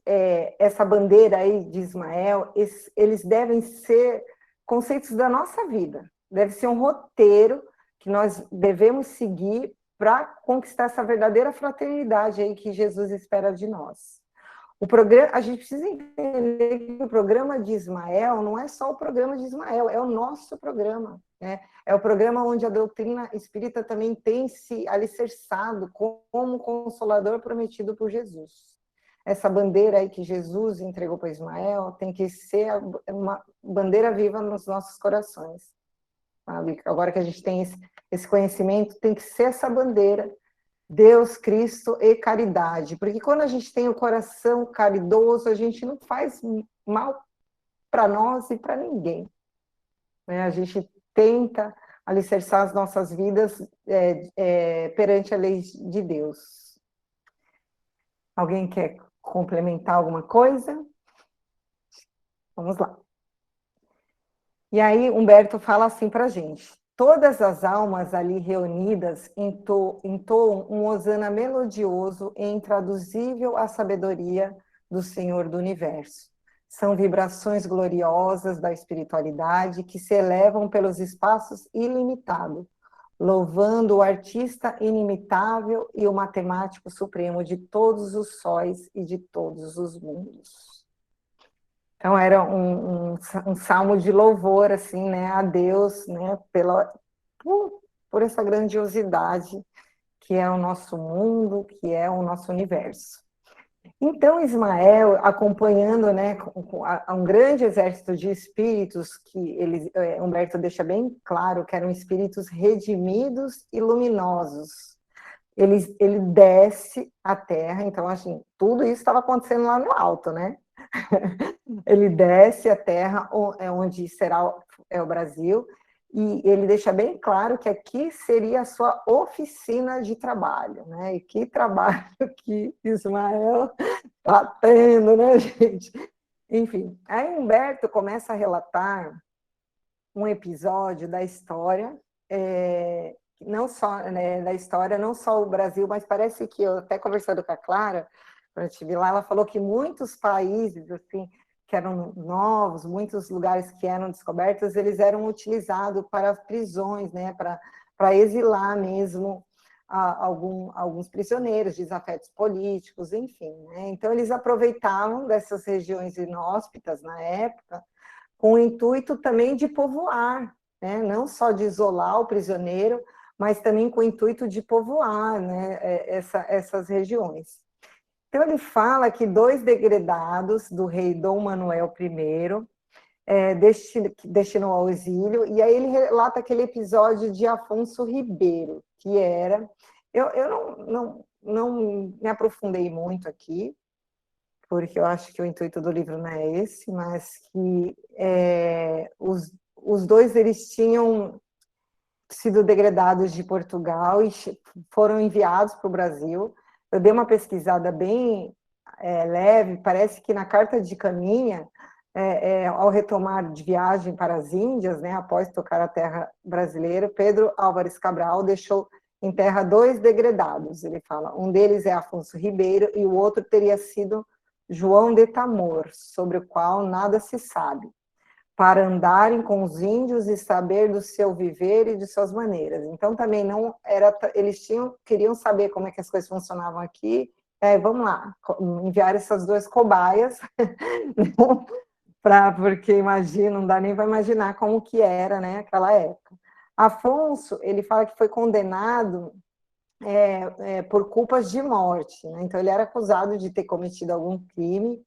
essa bandeira aí de Ismael, eles devem ser conceitos da nossa vida. Deve ser um roteiro que nós devemos seguir para conquistar essa verdadeira fraternidade aí que Jesus espera de nós. A gente precisa entender que o programa de Ismael não é só o programa de Ismael, é o nosso programa, né? É o programa onde a doutrina espírita também tem se alicerçado como consolador prometido por Jesus. Essa bandeira aí que Jesus entregou para Ismael tem que ser uma bandeira viva nos nossos corações. Sabe? Agora que a gente tem esse conhecimento, tem que ser essa bandeira: Deus, Cristo e caridade. Porque quando a gente tem o coração caridoso, a gente não faz mal para nós e para ninguém, né? A gente tenta alicerçar as nossas vidas perante a lei de Deus. Alguém quer complementar alguma coisa? Vamos lá. E aí Humberto fala assim para a gente: todas as almas ali reunidas entoam um hosana melodioso e intraduzível à sabedoria do Senhor do Universo. São vibrações gloriosas da espiritualidade que se elevam pelos espaços ilimitados, louvando o artista inimitável e o matemático supremo de todos os sóis e de todos os mundos. Então era um salmo de louvor, assim, né, a Deus, né, por essa grandiosidade que é o nosso mundo, que é o nosso universo. Então, Ismael, acompanhando, né, um grande exército de espíritos, que Humberto deixa bem claro que eram espíritos redimidos e luminosos. Ele desce à Terra, então, assim, tudo isso estava acontecendo lá no alto, né? Ele desce à Terra, onde será o Brasil, e ele deixa bem claro que aqui seria a sua oficina de trabalho, né? E que trabalho que Ismael está tendo, né, gente? Enfim, aí Humberto começa a relatar um episódio da história, não só, né, da história, não só o Brasil, mas parece que, eu até conversando com a Clara, quando eu estive lá, ela falou que muitos países, assim, que eram novos, muitos lugares que eram descobertos, eles eram utilizados para prisões, né, para exilar mesmo alguns prisioneiros, desafetos políticos, enfim, né? Então, eles aproveitavam dessas regiões inóspitas na época, com o intuito também de povoar, né? Não só de isolar o prisioneiro, mas também com o intuito de povoar, né, essas regiões. Então, ele fala que 2 degredados do rei Dom Manuel I destinou ao exílio, e aí ele relata aquele episódio de Afonso Ribeiro, que era... Eu não me aprofundei muito aqui, porque eu acho que o intuito do livro não é esse, mas que os dois eles tinham sido degradados de Portugal e foram enviados para o Brasil. Eu dei uma pesquisada bem leve, parece que na carta de Caminha, ao retomar de viagem para as Índias, né, após tocar a terra brasileira, Pedro Álvares Cabral deixou em terra 2 degredados, ele fala. Um deles é Afonso Ribeiro e o outro teria sido João de Tamor, sobre o qual nada se sabe, para andarem com os índios e saber do seu viver e de suas maneiras. Então, também não era... Eles queriam saber como é que as coisas funcionavam aqui. Vamos lá, enviar essas 2 cobaias, porque imagina, não dá nem para imaginar como que era, né, aquela época. Afonso, ele fala que foi condenado por culpas de morte, né? Então ele era acusado de ter cometido algum crime,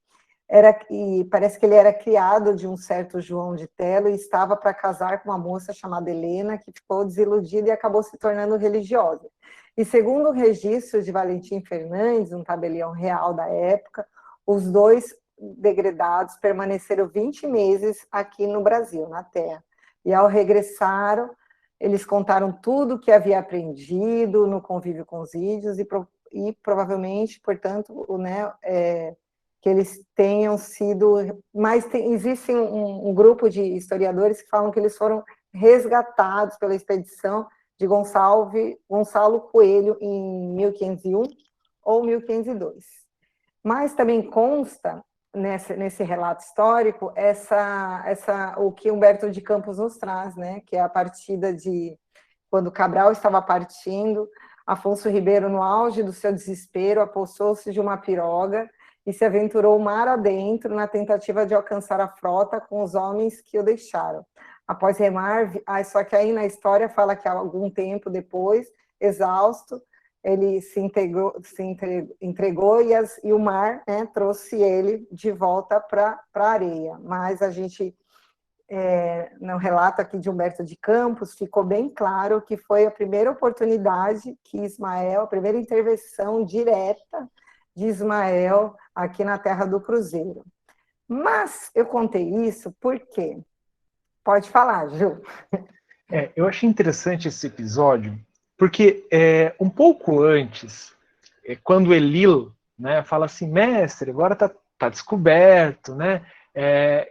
e parece que ele era criado de um certo João de Tello e estava para casar com uma moça chamada Helena, que ficou desiludida e acabou se tornando religiosa. E segundo o registro de Valentim Fernandes, um tabelião real da época, os 2 degredados permaneceram 20 meses aqui no Brasil, na Terra. E ao regressaram, eles contaram tudo o que havia aprendido no convívio com os índios e provavelmente, portanto, né, que eles tenham sido... Mas existe um grupo de historiadores que falam que eles foram resgatados pela expedição de Gonçalo Coelho em 1501 ou 1502. Mas também consta nesse relato histórico o que Humberto de Campos nos traz, né? Que é a partida de quando Cabral estava partindo, Afonso Ribeiro, no auge do seu desespero, apossou-se de uma piroga e se aventurou mar adentro na tentativa de alcançar a frota com os homens que o deixaram. Após remar, só que aí na história fala que algum tempo depois, exausto, ele se entregou e o mar, né, trouxe ele de volta para a areia. Mas a gente, no relato aqui de Humberto de Campos, ficou bem claro que foi a primeira oportunidade que Ismael, a primeira intervenção direta de Ismael aqui na Terra do Cruzeiro. Mas eu contei isso porque... Pode falar, Ju. Eu achei interessante esse episódio, porque um pouco antes, quando Elil, né, fala assim, mestre, agora tá descoberto, né?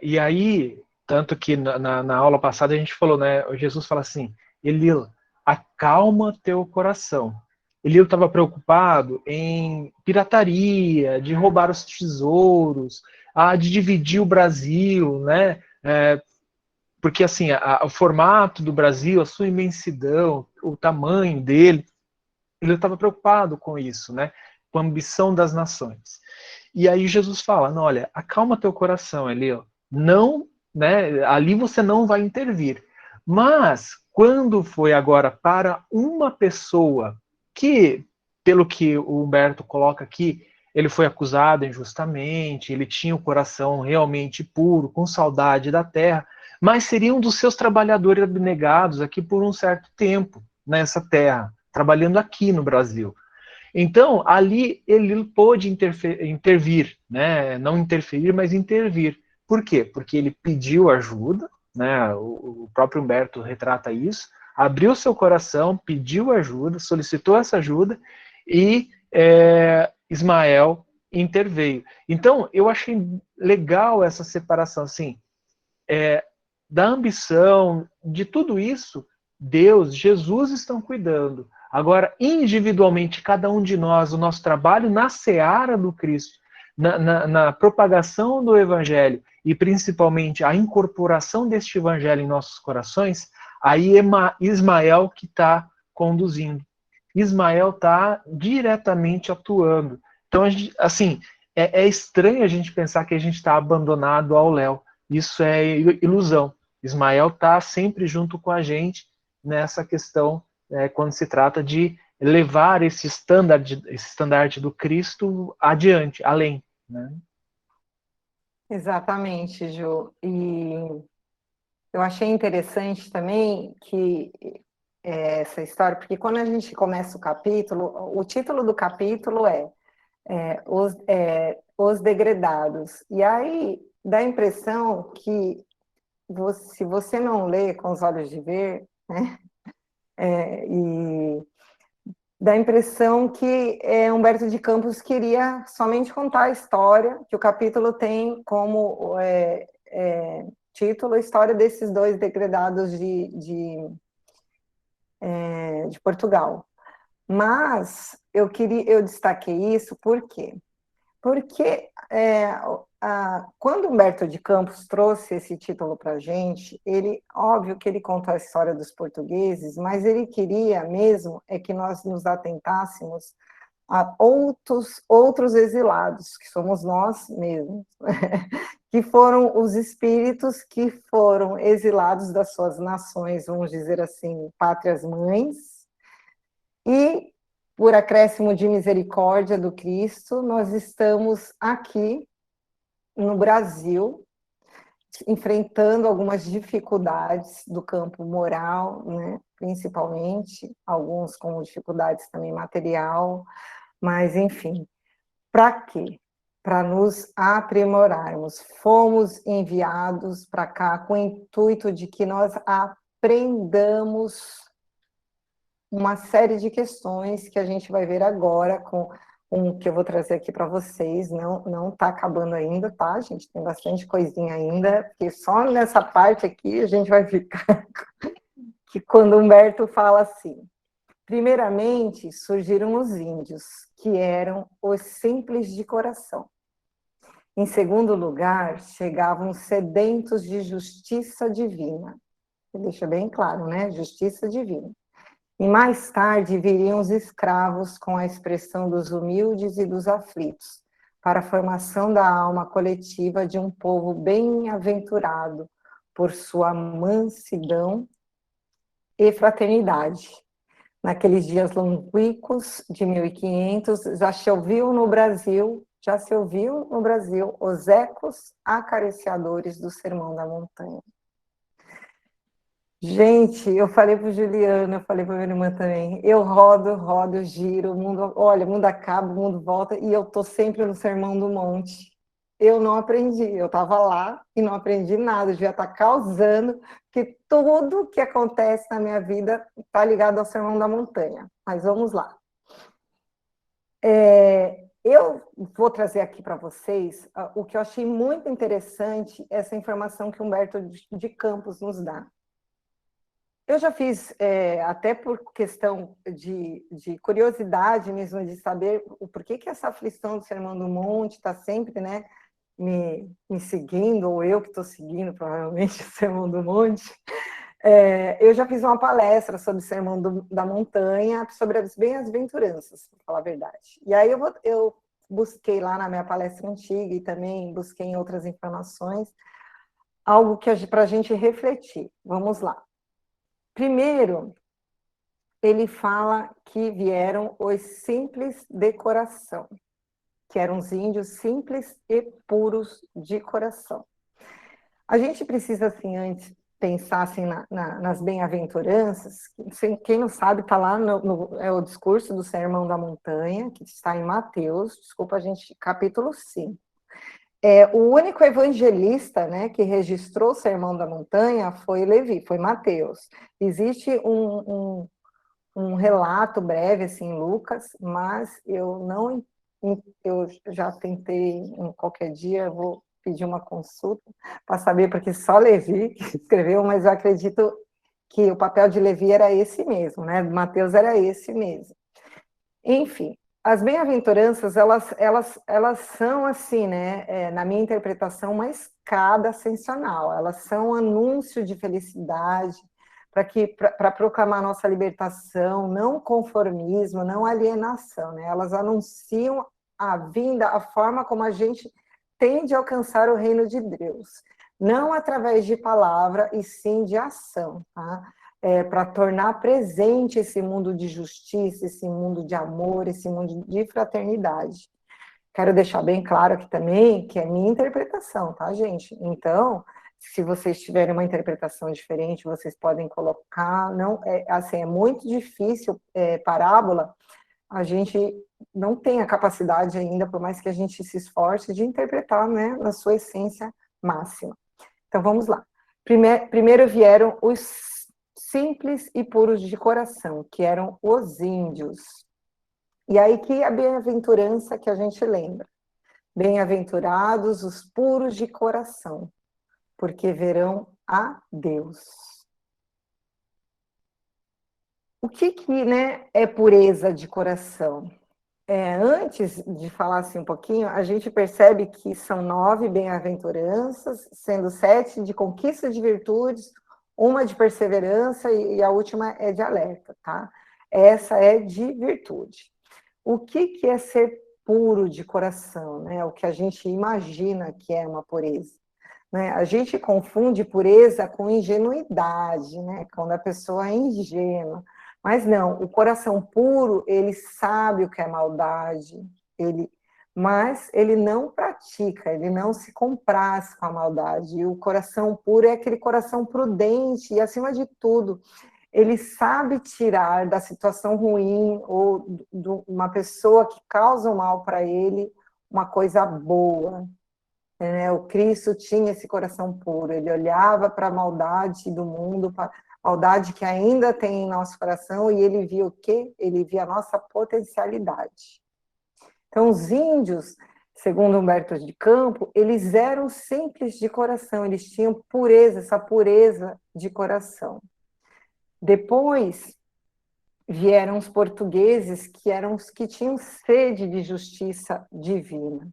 E aí, tanto que na aula passada a gente falou, né? Jesus fala assim, Elil, acalma teu coração. Elil estava preocupado em pirataria, de roubar os tesouros, de dividir o Brasil, né? Porque assim, o formato do Brasil, a sua imensidão, o tamanho dele, ele estava preocupado com isso, né? Com a ambição das nações. E aí Jesus fala, não, olha, acalma teu coração, Elil, não, né, ali você não vai intervir. Mas quando foi agora para uma pessoa que, pelo que o Humberto coloca aqui, ele foi acusado injustamente, ele tinha o coração realmente puro, com saudade da terra, mas seria um dos seus trabalhadores abnegados aqui por um certo tempo nessa terra, trabalhando aqui no Brasil. Então, ali ele pôde intervir, né? Não interferir, mas intervir. Por quê? Porque ele pediu ajuda, né? O próprio Humberto retrata isso, abriu seu coração, pediu ajuda, solicitou essa ajuda e Ismael interveio. Então, eu achei legal essa separação, assim, da ambição, de tudo isso, Deus, Jesus estão cuidando. Agora, individualmente, cada um de nós, o nosso trabalho na seara do Cristo, na propagação do Evangelho e principalmente a incorporação deste Evangelho em nossos corações, aí é Ismael que está conduzindo. Ismael está diretamente atuando. Então, assim, é estranho a gente pensar que a gente está abandonado ao léu. Isso é ilusão. Ismael está sempre junto com a gente nessa questão, quando se trata de levar esse estandarte do Cristo adiante, além. Né? Exatamente, Ju. E eu achei interessante também que essa história, porque quando a gente começa o capítulo, o título do capítulo Os Degredados. E aí dá a impressão que se você não lê com os olhos de ver, né, e dá a impressão que Humberto de Campos queria somente contar a história, que o capítulo tem como título a história desses dois degredados de Portugal. Mas eu destaquei isso por quê? Porque quando Humberto de Campos trouxe esse título para a gente, óbvio que ele conta a história dos portugueses, mas ele queria mesmo que nós nos atentássemos a outros exilados, que somos nós mesmos, que foram os espíritos que foram exilados das suas nações, vamos dizer assim, pátrias mães, e por acréscimo de misericórdia do Cristo, nós estamos aqui no Brasil, enfrentando algumas dificuldades do campo moral, né, principalmente, alguns com dificuldades também material, mas, enfim, para quê? Para nos aprimorarmos. Fomos enviados para cá com o intuito de que nós aprendamos uma série de questões que a gente vai ver agora com que eu vou trazer aqui para vocês. Não está acabando ainda, tá? A gente tem bastante coisinha ainda, porque só nessa parte aqui a gente vai ficar que quando Humberto fala assim: primeiramente surgiram os índios, que eram os simples de coração. Em segundo lugar, chegavam sedentos de justiça divina. Deixa bem claro, né? Justiça divina. E mais tarde viriam os escravos com a expressão dos humildes e dos aflitos, para a formação da alma coletiva de um povo bem-aventurado por sua mansidão e fraternidade. Naqueles dias longínquos de 1500, já se ouviu no Brasil os ecos acariciadores do Sermão da Montanha. Gente, eu falei para o Juliano, eu falei para a minha irmã também, eu rodo, giro, o mundo acaba, o mundo volta, e eu estou sempre no Sermão do Monte. Eu não aprendi, eu estava lá e não aprendi nada, eu devia estar causando, que tudo que acontece na minha vida está ligado ao Sermão da Montanha. Mas vamos lá. Eu vou trazer aqui para vocês o que eu achei muito interessante, essa informação que Humberto de Campos nos dá. Eu já fiz, até por questão de curiosidade mesmo, de saber o porquê que essa aflição do Sermão do Monte está sempre, né, me seguindo, ou eu que estou seguindo, provavelmente, o Sermão do Monte. Eu já fiz uma palestra sobre o Sermão da Montanha, sobre as bem-aventuranças, para falar a verdade. E aí eu busquei lá na minha palestra antiga e também busquei em outras informações algo para a gente refletir. Vamos lá. Primeiro, ele fala que vieram os simples de coração, que eram os índios simples e puros de coração. A gente precisa, assim, antes pensar assim, nas bem-aventuranças. Quem não sabe, está lá é o discurso do Sermão da Montanha, que está em Mateus, desculpa, capítulo 5. O único evangelista, né, que registrou o Sermão da Montanha foi Levi, foi Mateus. Existe um relato breve assim, em Lucas, mas eu já tentei, qualquer dia eu vou pedir uma consulta para saber, porque só Levi que escreveu, mas eu acredito que o papel de Levi era esse mesmo, né? Mateus era esse mesmo. Enfim, as bem-aventuranças, elas são assim, né? Na minha interpretação, uma escada ascensional. Elas são um anúncio de felicidade, para proclamar nossa libertação, não conformismo, não alienação, né? Elas anunciam a vinda, a forma como a gente tem de alcançar o reino de Deus, não através de palavra, e sim de ação, tá? Para tornar presente esse mundo de justiça, esse mundo de amor, esse mundo de fraternidade. Quero deixar bem claro aqui também que é minha interpretação, tá, gente? Então, se vocês tiverem uma interpretação diferente, vocês podem colocar. Não, assim, é muito difícil, parábola, a gente não tem a capacidade ainda, por mais que a gente se esforce, de interpretar, né, na sua essência máxima. Então, vamos lá. Primeiro vieram os simples e puros de coração, que eram os índios. E aí que a bem-aventurança que a gente lembra. Bem-aventurados os puros de coração, porque verão a Deus. O que né, é pureza de coração? Antes de falar assim um pouquinho, a gente percebe que são 9 bem-aventuranças, sendo 7 de conquista de virtudes, uma de perseverança e a última é de alerta, tá? Essa é de virtude. O que é ser puro de coração, né? O que a gente imagina que é uma pureza, né? A gente confunde pureza com ingenuidade, né? Quando a pessoa é ingênua. Mas não, o coração puro, ele sabe o que é maldade, mas ele não pratica, ele não se compraz com a maldade. E o coração puro é aquele coração prudente e, acima de tudo, ele sabe tirar da situação ruim ou de uma pessoa que causa mal para ele uma coisa boa. O Cristo tinha esse coração puro, ele olhava para a maldade do mundo, para a maldade que ainda tem em nosso coração, e ele via o quê? Ele via a nossa potencialidade. Então, os índios, segundo Humberto de Campos, eles eram simples de coração, eles tinham pureza, essa pureza de coração. Depois vieram os portugueses, que eram os que tinham sede de justiça divina.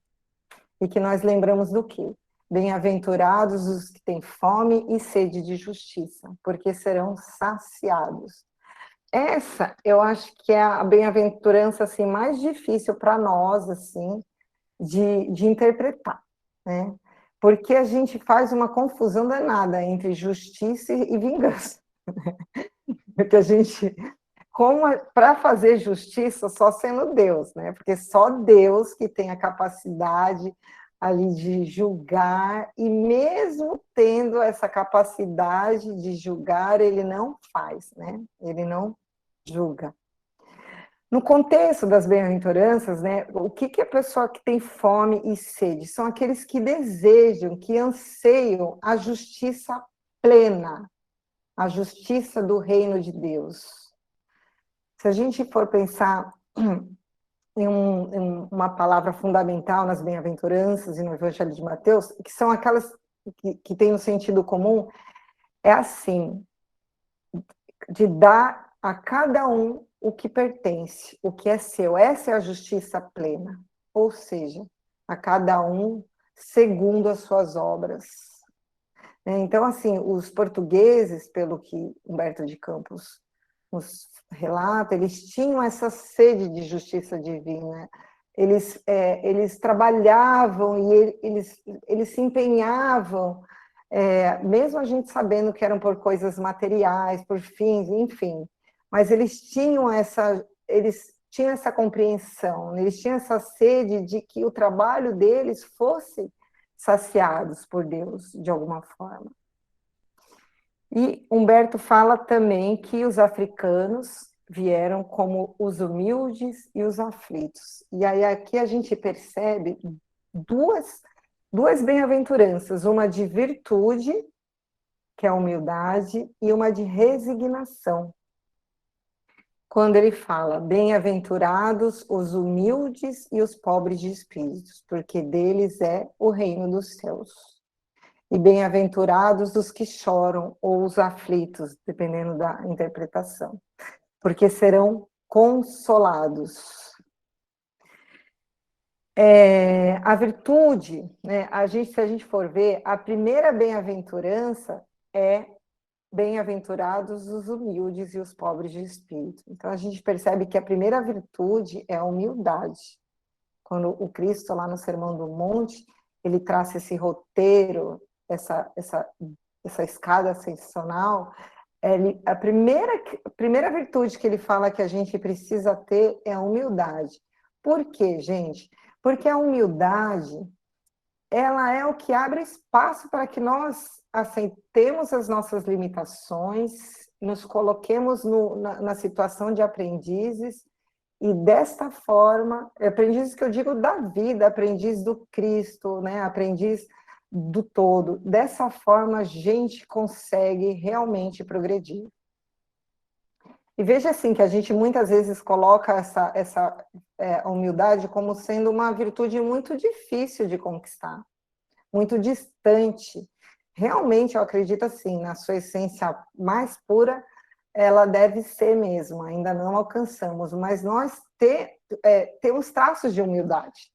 E que nós lembramos do quê? Bem-aventurados os que têm fome e sede de justiça, porque serão saciados. Essa, eu acho que é a bem-aventurança assim, mais difícil para nós, assim, de interpretar, né? Porque a gente faz uma confusão danada entre justiça e vingança. Porque a gente, para fazer justiça, só sendo Deus, né? Porque só Deus que tem a capacidade ali de julgar, e mesmo tendo essa capacidade de julgar, ele não faz, né? Ele não julga. No contexto das bem-aventuranças, né, o que é a pessoa que tem fome e sede? São aqueles que desejam, que anseiam a justiça plena, a justiça do reino de Deus. Se a gente for pensar em uma palavra fundamental nas bem-aventuranças e no Evangelho de Mateus, que são aquelas que têm um sentido comum, é assim, de dar a cada um o que pertence, o que é seu. Essa é a justiça plena, ou seja, a cada um segundo as suas obras. Então, assim, os portugueses, pelo que Humberto de Campos nos relata, eles tinham essa sede de justiça divina. Eles trabalhavam e eles se empenhavam mesmo a gente sabendo que eram por coisas materiais, por fins, enfim, mas eles tinham essa compreensão, eles tinham essa sede de que o trabalho deles fosse saciados por Deus, de alguma forma. E Humberto fala também que os africanos vieram como os humildes e os aflitos. E aí aqui a gente percebe duas bem-aventuranças, uma de virtude, que é a humildade, e uma de resignação. Quando ele fala, bem-aventurados os humildes e os pobres de espíritos, porque deles é o reino dos céus. E bem-aventurados os que choram, ou os aflitos, dependendo da interpretação, porque serão consolados. A virtude, né, se a gente for ver, a primeira bem-aventurança é bem-aventurados os humildes e os pobres de espírito. Então, a gente percebe que a primeira virtude é a humildade. Quando o Cristo, lá no Sermão do Monte, ele traça esse roteiro, essa escada ascensional, a primeira virtude que ele fala que a gente precisa ter é a humildade. Por quê, gente? Porque a humildade, ela é o que abre espaço para que nós aceitemos as nossas limitações, nos coloquemos na situação de aprendizes, e desta forma, aprendiz que eu digo da vida, aprendiz do Cristo, né? Aprendiz do todo. Dessa forma, a gente consegue realmente progredir. E veja assim, que a gente muitas vezes coloca essa humildade como sendo uma virtude muito difícil de conquistar, muito distante. Realmente, eu acredito assim, na sua essência mais pura, ela deve ser mesmo, ainda não alcançamos, mas nós temos traços de humildade.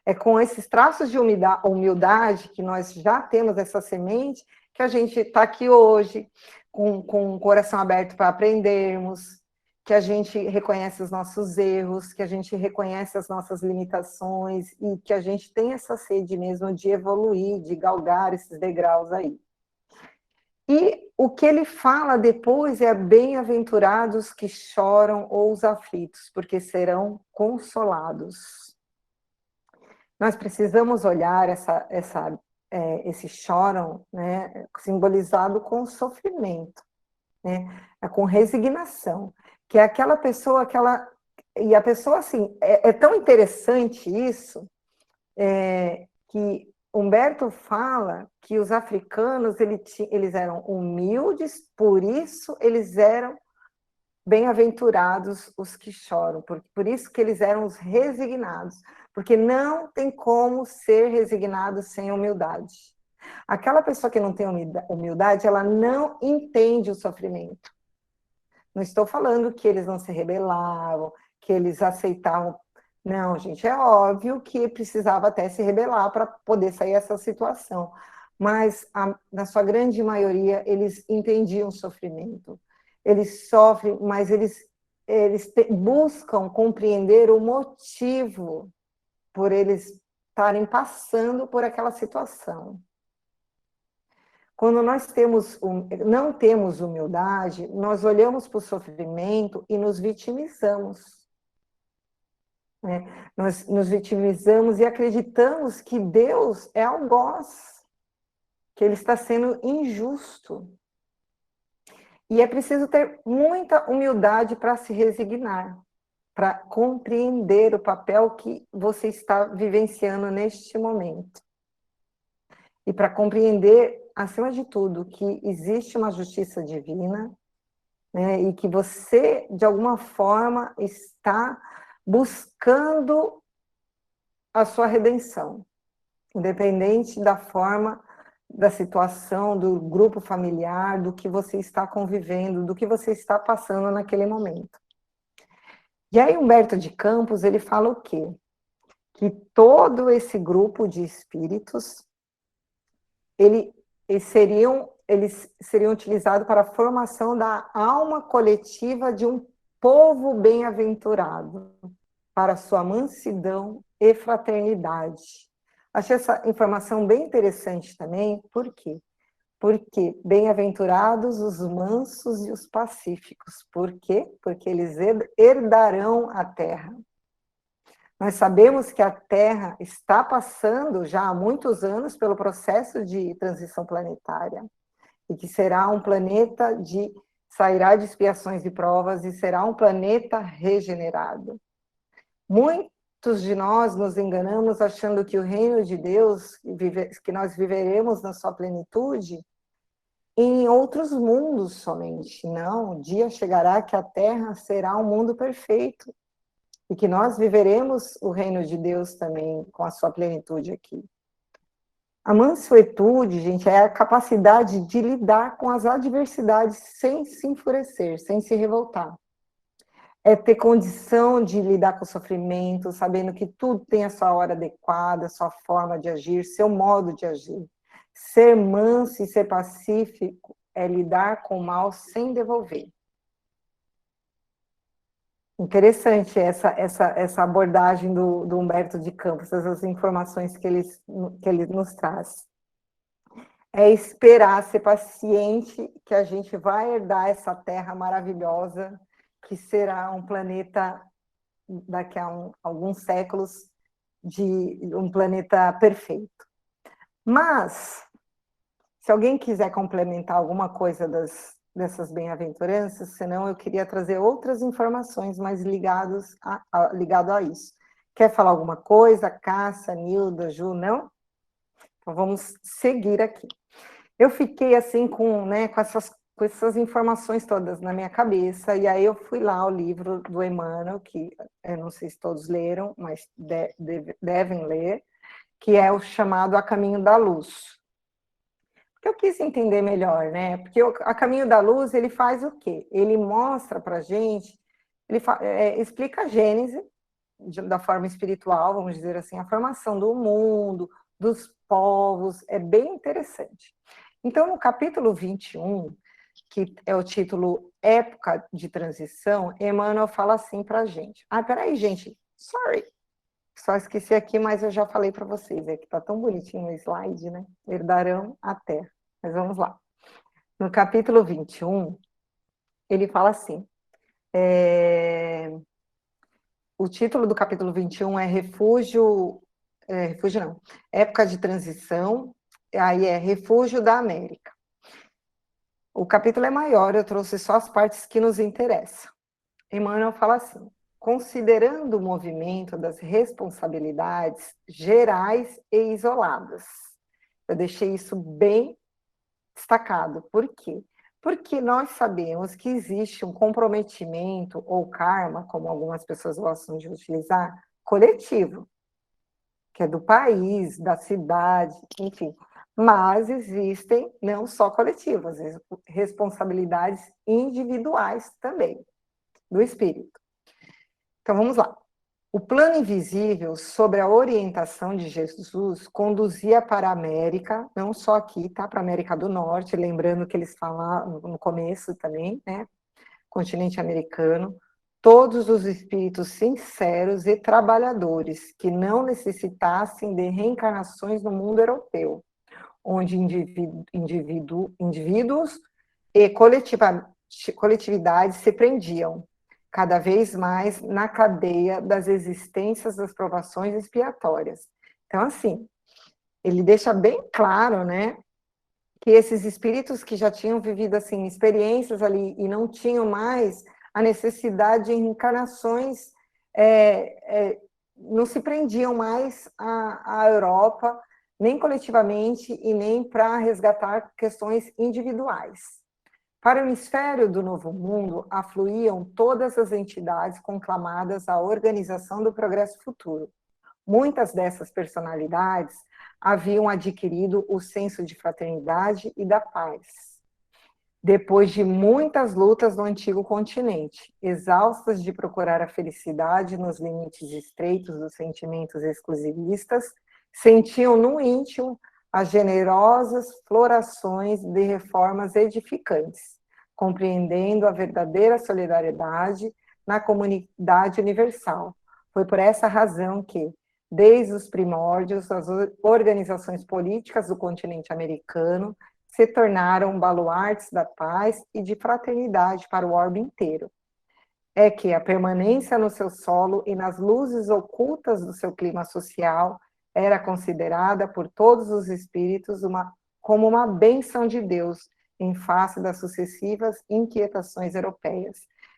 É com esses traços de humildade que nós já temos essa semente, que a gente está aqui hoje, com o coração aberto para aprendermos, que a gente reconhece os nossos erros, que a gente reconhece as nossas limitações e que a gente tem essa sede mesmo de evoluir, de galgar esses degraus aí. E o que ele fala depois é bem-aventurados que choram ou os aflitos, porque serão consolados. Nós precisamos olhar esse choram, né, simbolizado com sofrimento, né, com resignação, que é aquela pessoa e a pessoa, assim, é tão interessante isso, que Humberto fala que os africanos, eles eram humildes, por isso eles eram bem-aventurados os que choram, por isso que eles eram os resignados, porque não tem como ser resignado sem humildade. Aquela pessoa que não tem humildade, ela não entende o sofrimento. Não estou falando que eles não se rebelavam, que eles aceitavam. Não, gente, é óbvio que precisava até se rebelar para poder sair dessa situação. Mas, na sua grande maioria, eles entendiam o sofrimento. Eles sofrem, mas eles buscam compreender o motivo por eles estarem passando por aquela situação. Quando nós não temos humildade, nós olhamos para o sofrimento e nos vitimizamos. Né? Nós nos vitimizamos e acreditamos que Deus é algoz, que Ele está sendo injusto. E é preciso ter muita humildade para se resignar, para compreender o papel que você está vivenciando neste momento. E para compreender, acima de tudo, que existe uma justiça divina, né, e que você, de alguma forma, está buscando a sua redenção, independente da forma, da situação, do grupo familiar, do que você está convivendo, do que você está passando naquele momento. E aí Humberto de Campos, ele fala o quê? Que todo esse grupo de espíritos, eles seriam utilizados para a formação da alma coletiva de um povo bem-aventurado, para sua mansidão e fraternidade. Achei essa informação bem interessante também, por quê? Por quê? Bem-aventurados os mansos e os pacíficos. Por quê? Porque eles herdarão a terra. Nós sabemos que a Terra está passando já há muitos anos pelo processo de transição planetária e que será um planeta sairá de expiações e provas e será um planeta regenerado. Muitos de nós nos enganamos achando que o reino de Deus, que nós viveremos na sua plenitude, em outros mundos somente. Não, o dia chegará que a Terra será um mundo perfeito e que nós viveremos o reino de Deus também com a sua plenitude aqui. A mansuetude, gente, é a capacidade de lidar com as adversidades sem se enfurecer, sem se revoltar. É ter condição de lidar com o sofrimento, sabendo que tudo tem a sua hora adequada, a sua forma de agir, seu modo de agir. Ser manso e ser pacífico é lidar com o mal sem devolver. Interessante essa abordagem do Humberto de Campos, essas informações que ele nos traz. É esperar, ser paciente, que a gente vai herdar essa terra maravilhosa, que será um planeta, daqui a alguns séculos, de um planeta perfeito. Mas, se alguém quiser complementar alguma coisa dessas bem-aventuranças, senão eu queria trazer outras informações mais ligado a isso. Quer falar alguma coisa? Cássia, Nilda, Ju, não? Então vamos seguir aqui. Eu fiquei assim com essas informações todas na minha cabeça, e aí eu fui lá ao livro do Emmanuel, que eu não sei se todos leram, mas devem ler, que é o chamado A Caminho da Luz. Porque eu quis entender melhor, né? Porque A Caminho da Luz, ele faz o quê? Ele mostra para a gente, explica a Gênese, da forma espiritual, vamos dizer assim, a formação do mundo, dos povos, é bem interessante. Então, no capítulo 21, que é o título Época de Transição, Emmanuel fala assim para a gente. Peraí, gente, sorry, só esqueci aqui, mas eu já falei para vocês, é que está tão bonitinho o slide, né? Herdarão a terra. Mas vamos lá. No capítulo 21, ele fala assim, o título do capítulo 21 é Refúgio não, Época de Transição, aí é Refúgio da América. O capítulo é maior, eu trouxe só as partes que nos interessam. Emmanuel fala assim, considerando o movimento das responsabilidades gerais e isoladas. Eu deixei isso bem destacado. Por quê? Porque nós sabemos que existe um comprometimento ou karma, como algumas pessoas gostam de utilizar, coletivo, que é do país, da cidade, enfim. Mas existem não só coletivas, responsabilidades individuais também, do espírito. Então, vamos lá. O plano invisível sobre a orientação de Jesus conduzia para a América, não só aqui, tá? Para a América do Norte, lembrando que eles falaram no começo também, né? Continente americano, todos os espíritos sinceros e trabalhadores que não necessitassem de reencarnações no mundo europeu, onde indivíduos e coletividades se prendiam cada vez mais na cadeia das existências das provações expiatórias. Então, assim, ele deixa bem claro, né, que esses espíritos que já tinham vivido, assim, experiências ali e não tinham mais a necessidade de reencarnações, não se prendiam mais à Europa, nem coletivamente e nem para resgatar questões individuais. Para o hemisfério do Novo Mundo, afluíam todas as entidades conclamadas à organização do progresso futuro. Muitas dessas personalidades haviam adquirido o senso de fraternidade e da paz. Depois de muitas lutas no antigo continente, exaustas de procurar a felicidade nos limites estreitos dos sentimentos exclusivistas, sentiam no íntimo as generosas florações de reformas edificantes, compreendendo a verdadeira solidariedade na comunidade universal. Foi por essa razão que, desde os primórdios, as organizações políticas do continente americano se tornaram baluartes da paz e de fraternidade para o orbe inteiro. É que a permanência no seu solo e nas luzes ocultas do seu clima social era considerada por todos os espíritos como uma bênção de Deus em face das sucessivas inquietações europeias.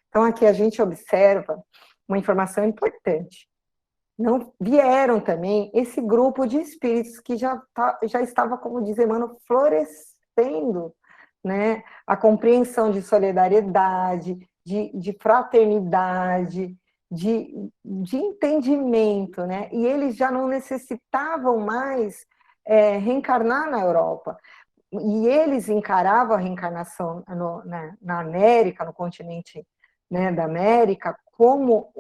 Então, aqui a gente observa uma informação importante. Não vieram também esse grupo de espíritos que já estava, como diz Emmanuel, florescendo, né? A compreensão de solidariedade, de fraternidade, de entendimento, né? E eles já não necessitavam mais reencarnar na Europa. E eles encaravam a reencarnação na América, no continente, né, da América, como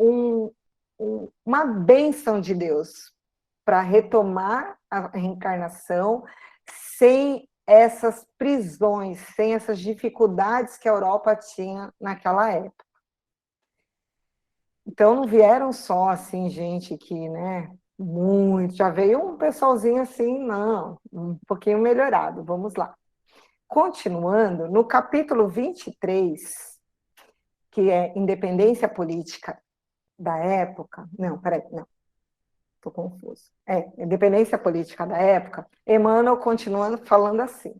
uma bênção de Deus para retomar a reencarnação sem essas prisões, sem essas dificuldades que a Europa tinha naquela época. Então, não vieram só, assim, gente que, né, muito, já veio um pessoalzinho assim, não, um pouquinho melhorado, vamos lá. Continuando, no capítulo 23, que é Independência Política da época, não, peraí, não, estou confuso. Independência política da época, Emmanuel continua falando assim: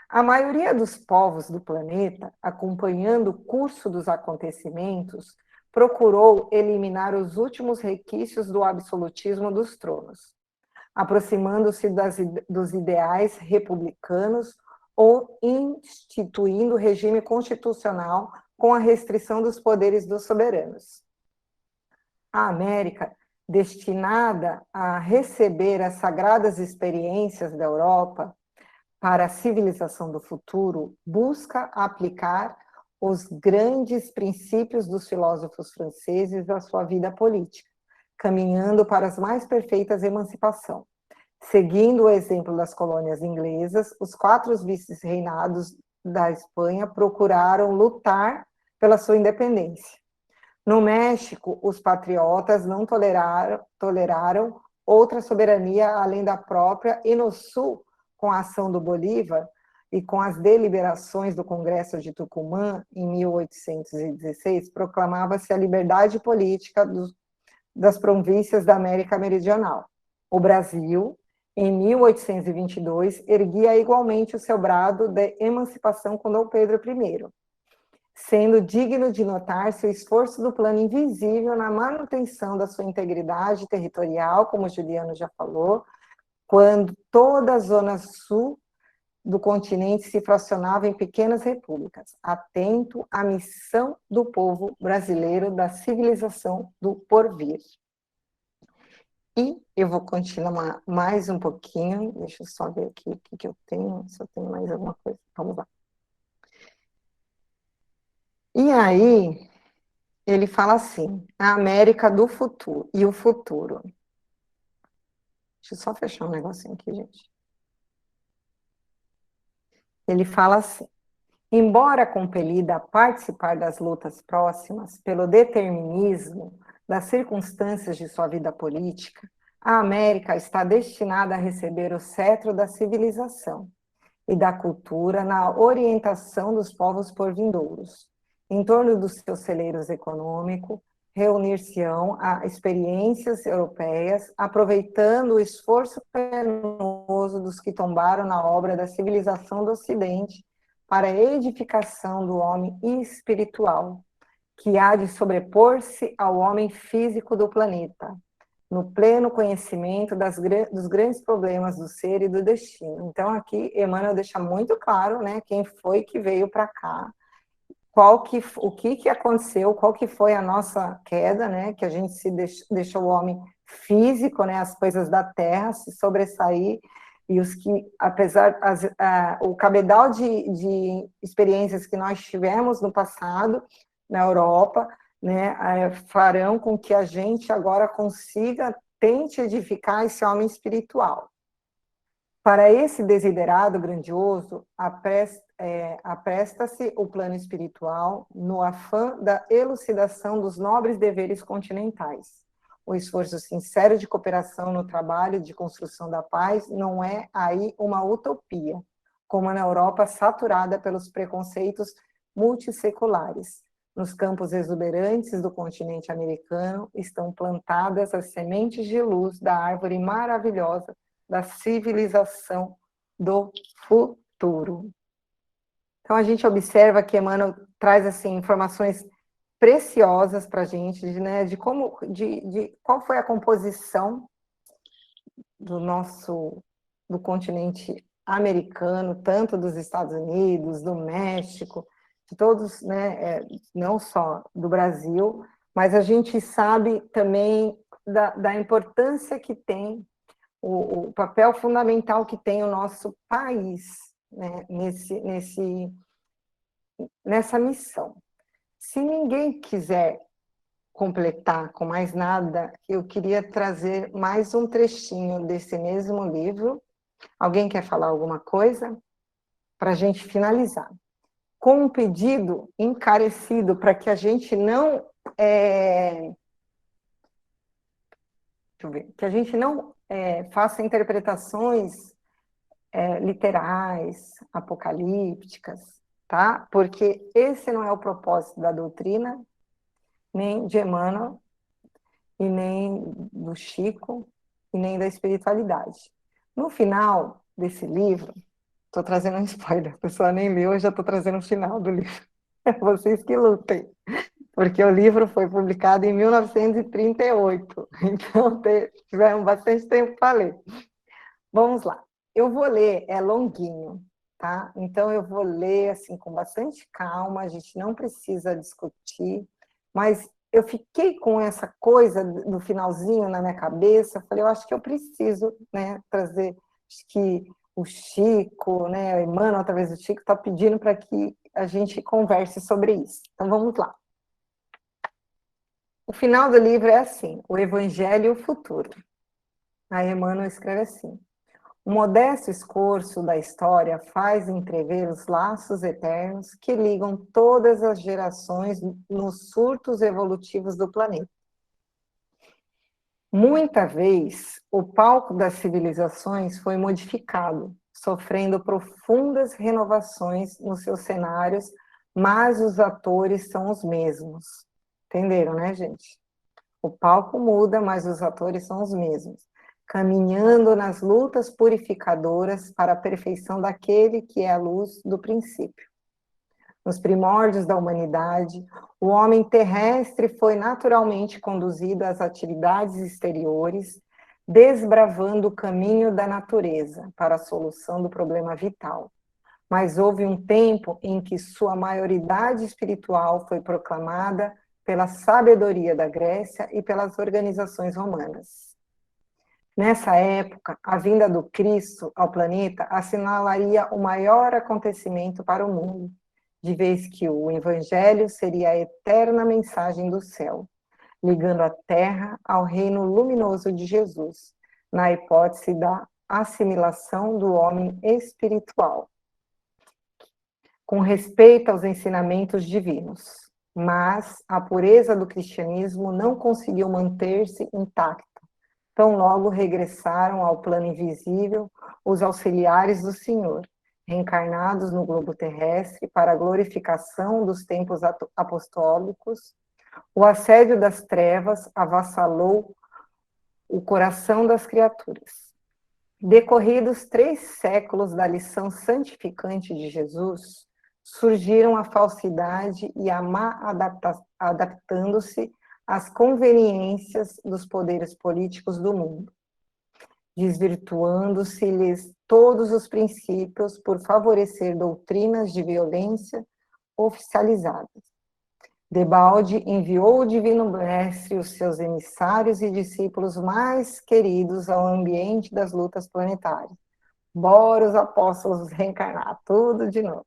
a maioria dos povos do planeta, acompanhando o curso dos acontecimentos, procurou eliminar os últimos requisitos do absolutismo dos tronos, aproximando-se dos ideais republicanos ou instituindo regime constitucional com a restrição dos poderes dos soberanos. A América, destinada a receber as sagradas experiências da Europa para a civilização do futuro, busca aplicar os grandes princípios dos filósofos franceses à sua vida política, caminhando para as mais perfeitas emancipação. Seguindo o exemplo das colônias inglesas, os 4 vice-reinados da Espanha procuraram lutar pela sua independência. No México, os patriotas não toleraram outra soberania além da própria, e no Sul, com a ação do Bolívar e com as deliberações do Congresso de Tucumã, em 1816, proclamava-se a liberdade política das províncias da América Meridional. O Brasil, em 1822, erguia igualmente o seu brado de emancipação com Dom Pedro I, sendo digno de notar-se o esforço do plano invisível na manutenção da sua integridade territorial, como o Juliano já falou, quando toda a zona sul do continente se fracionava em pequenas repúblicas, atento à missão do povo brasileiro da civilização do porvir. E eu vou continuar mais um pouquinho, deixa eu só ver aqui o que eu tenho, se eu tenho mais alguma coisa, vamos lá. E aí, ele fala assim, a América do futuro, e o futuro. Deixa eu só fechar um negocinho aqui, gente. Ele fala assim, embora compelida a participar das lutas próximas pelo determinismo das circunstâncias de sua vida política, a América está destinada a receber o cetro da civilização e da cultura na orientação dos povos porvindouros. Em torno dos seus celeiros econômicos, reunir-se-ão a experiências europeias, aproveitando o esforço penoso dos que tombaram na obra da civilização do Ocidente para a edificação do homem espiritual, que há de sobrepor-se ao homem físico do planeta, no pleno conhecimento dos grandes problemas do ser e do destino. Então, aqui, Emmanuel deixa muito claro, né, quem foi que veio para cá, o que aconteceu, qual que foi a nossa queda, né, que a gente deixou o homem físico, né, as coisas da terra se sobressair, e os que, apesar, o cabedal de experiências que nós tivemos no passado, na Europa, né, farão com que a gente agora tente edificar esse homem espiritual. Para esse desiderado grandioso, apresta-se o plano espiritual no afã da elucidação dos nobres deveres continentais. O esforço sincero de cooperação no trabalho de construção da paz não é aí uma utopia, como na Europa saturada pelos preconceitos multisseculares. Nos campos exuberantes do continente americano estão plantadas as sementes de luz da árvore maravilhosa da civilização do futuro. Então, a gente observa que Emmanuel traz assim, informações preciosas para a gente, né, de qual foi a composição do continente americano, tanto dos Estados Unidos, do México, de todos, né, não só do Brasil, mas a gente sabe também da importância que tem, o papel fundamental que tem o nosso país, né, nessa missão. Se ninguém quiser completar com mais nada, eu queria trazer mais um trechinho desse mesmo livro. Alguém quer falar alguma coisa? Para a gente finalizar. Com um pedido encarecido para que a gente não... faça interpretações literais, apocalípticas, tá? Porque esse não é o propósito da doutrina, nem de Emmanuel, e nem do Chico, e nem da espiritualidade. No final desse livro, estou trazendo um spoiler, a pessoa nem leu, eu já estou trazendo o final do livro. É vocês que lutem, porque o livro foi publicado em 1938, então tiveram bastante tempo para ler. Vamos lá, eu vou ler, é longuinho, tá? Então eu vou ler assim com bastante calma, a gente não precisa discutir, mas eu fiquei com essa coisa no finalzinho na minha cabeça, falei, eu acho que eu preciso, né, trazer, acho que o Chico, né, o Emmanuel, através do Chico, está pedindo para que a gente converse sobre isso. Então vamos lá. O final do livro é assim, o Evangelho e o Futuro. Aí Emmanuel escreve assim: o modesto escorço da história faz entrever os laços eternos que ligam todas as gerações nos surtos evolutivos do planeta. Muita vez, o palco das civilizações foi modificado, sofrendo profundas renovações nos seus cenários, mas os atores são os mesmos. Entenderam, né, gente? O palco muda, mas os atores são os mesmos, caminhando nas lutas purificadoras para a perfeição daquele que é a luz do princípio. Nos primórdios da humanidade, o homem terrestre foi naturalmente conduzido às atividades exteriores, desbravando o caminho da natureza para a solução do problema vital. Mas houve um tempo em que sua maioridade espiritual foi proclamada pela sabedoria da Grécia e pelas organizações romanas. Nessa época, a vinda do Cristo ao planeta assinalaria o maior acontecimento para o mundo, de vez que o Evangelho seria a eterna mensagem do céu, ligando a Terra ao reino luminoso de Jesus, na hipótese da assimilação do homem espiritual, com respeito aos ensinamentos divinos. Mas a pureza do cristianismo não conseguiu manter-se intacta. Tão logo regressaram ao plano invisível os auxiliares do Senhor, reencarnados no globo terrestre para a glorificação dos tempos apostólicos. O assédio das trevas avassalou o coração das criaturas. Decorridos 3 séculos da lição santificante de Jesus, surgiram a falsidade e a má adaptando-se às conveniências dos poderes políticos do mundo, desvirtuando-se-lhes todos os princípios por favorecer doutrinas de violência oficializadas. Debalde enviou o Divino Mestre os seus emissários e discípulos mais queridos ao ambiente das lutas planetárias. Bora os apóstolos reencarnar, tudo de novo.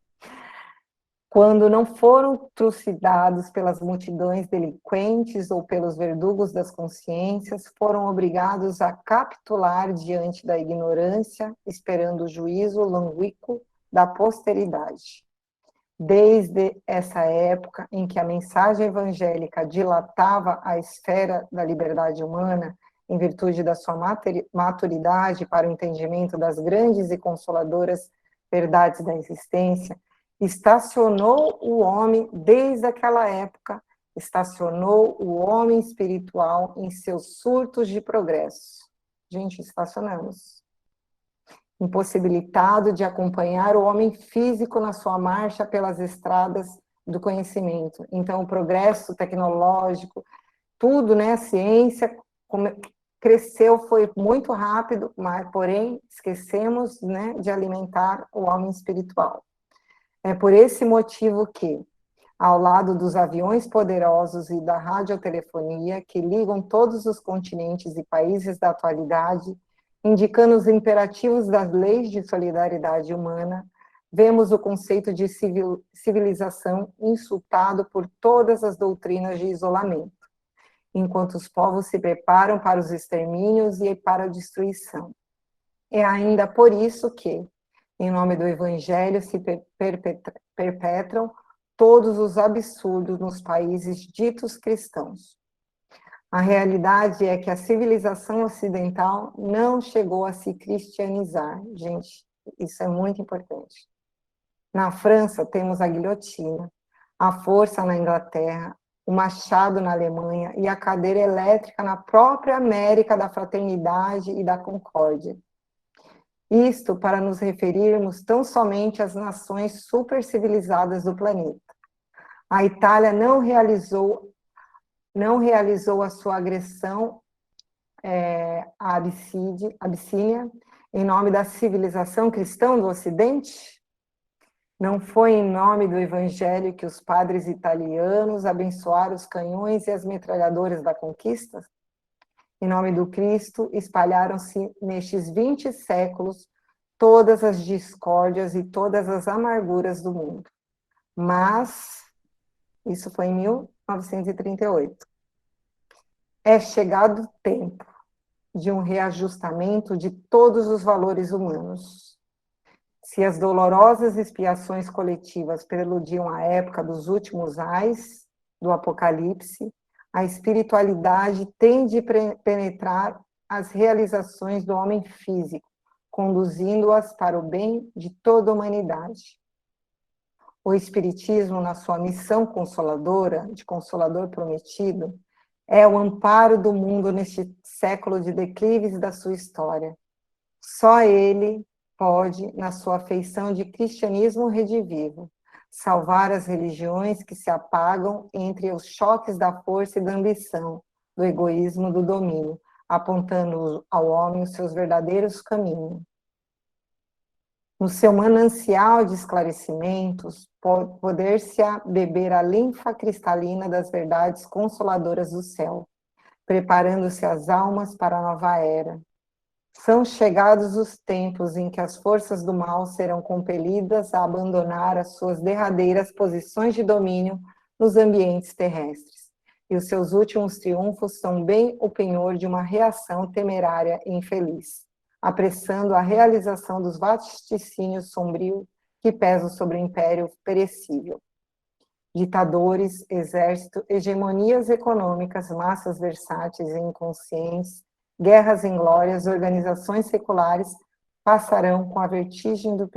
Quando não foram trucidados pelas multidões delinquentes ou pelos verdugos das consciências, foram obrigados a capitular diante da ignorância, esperando o juízo longínquo da posteridade. Desde essa época em que a mensagem evangélica dilatava a esfera da liberdade humana, em virtude da sua maturidade para o entendimento das grandes e consoladoras verdades da existência, estacionou o homem desde aquela época, estacionou o homem espiritual em seus surtos de progresso. Gente, estacionamos. Impossibilitado de acompanhar o homem físico na sua marcha pelas estradas do conhecimento. Então, o progresso tecnológico, tudo, né, a ciência cresceu, foi muito rápido, mas, porém, esquecemos, né, de alimentar o homem espiritual. É por esse motivo que, ao lado dos aviões poderosos e da radiotelefonia, que ligam todos os continentes e países da atualidade, indicando os imperativos das leis de solidariedade humana, vemos o conceito de civilização insultado por todas as doutrinas de isolamento, enquanto os povos se preparam para os extermínios e para a destruição. É ainda por isso que, em nome do Evangelho, se perpetram todos os absurdos nos países ditos cristãos. A realidade é que a civilização ocidental não chegou a se cristianizar. Gente, isso é muito importante. Na França, temos a guilhotina, a força na Inglaterra, o machado na Alemanha e a cadeira elétrica na própria América da fraternidade e da concórdia. Isto para nos referirmos tão somente às nações supercivilizadas do planeta. A Itália não realizou a sua agressão à Abissínia em nome da civilização cristã do Ocidente? Não foi em nome do Evangelho que os padres italianos abençoaram os canhões e as metralhadoras da conquista? Em nome do Cristo, espalharam-se nestes 20 séculos todas as discórdias e todas as amarguras do mundo. Mas, isso foi em 1938. É chegado o tempo de um reajustamento de todos os valores humanos. Se as dolorosas expiações coletivas preludiam a época dos últimos ais do Apocalipse, a espiritualidade tem de penetrar as realizações do homem físico, conduzindo-as para o bem de toda a humanidade. O Espiritismo, na sua missão consoladora, de Consolador Prometido, é o amparo do mundo neste século de declives da sua história. Só ele pode, na sua feição de cristianismo redivivo, salvar as religiões que se apagam entre os choques da força e da ambição, do egoísmo, do domínio, apontando ao homem os seus verdadeiros caminhos. No seu manancial de esclarecimentos, poder-se beber a linfa cristalina das verdades consoladoras do céu, preparando-se as almas para a nova era. São chegados os tempos em que as forças do mal serão compelidas a abandonar as suas derradeiras posições de domínio nos ambientes terrestres, e os seus últimos triunfos são bem o penhor de uma reação temerária e infeliz, apressando a realização dos vaticínios sombrios que pesam sobre o império perecível. Ditadores, exército, hegemonias econômicas, massas versáteis e inconscientes, guerras inglórias, organizações seculares passarão com a vertigem do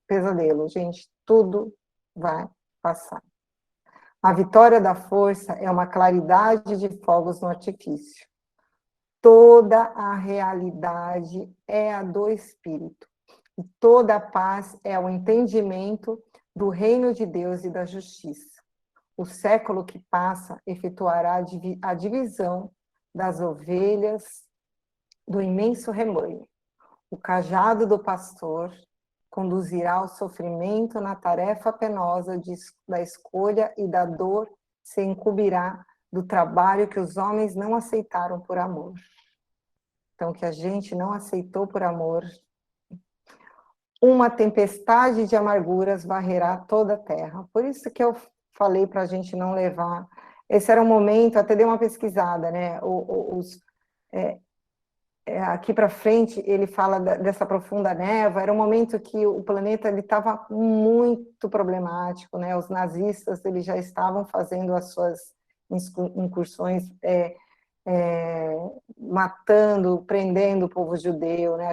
pesadelo. Gente, tudo vai passar. A vitória da força é uma claridade de fogos no artifício. Toda a realidade é a do Espírito. E toda a paz é o entendimento do reino de Deus e da justiça. O século que passa efetuará a divisão das ovelhas do imenso rebanho. O cajado do pastor conduzirá ao sofrimento na tarefa penosa da escolha e da dor se incumbirá do trabalho que os homens não aceitaram por amor. Então, que a gente não aceitou por amor, uma tempestade de amarguras varrerá toda a terra. Por isso que eu falei para a gente não levar. Esse era um momento, até dei uma pesquisada, né? Aqui para frente, ele fala dessa profunda névoa, era um momento que o planeta estava muito problemático, né? Os nazistas eles já estavam fazendo as suas incursões matando, prendendo o povo judeu, né?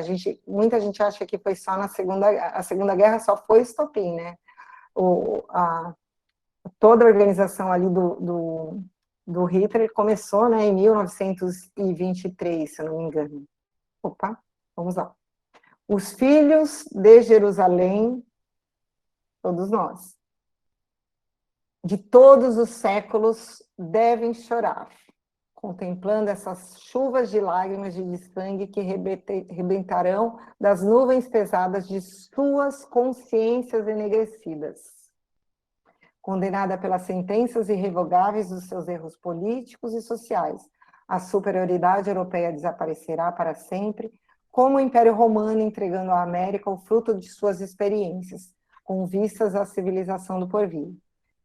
Muita gente acha que foi só a Segunda Guerra só foi estopim, né? Toda a organização ali do Hitler começou, né, em 1923, se eu não me engano. Opa, vamos lá. Os filhos de Jerusalém, todos nós, de todos os séculos, devem chorar, contemplando essas chuvas de lágrimas e de sangue que rebentarão das nuvens pesadas de suas consciências enegrecidas. Condenada pelas sentenças irrevogáveis dos seus erros políticos e sociais, a superioridade europeia desaparecerá para sempre, como o Império Romano entregando à América o fruto de suas experiências, com vistas à civilização do porvir.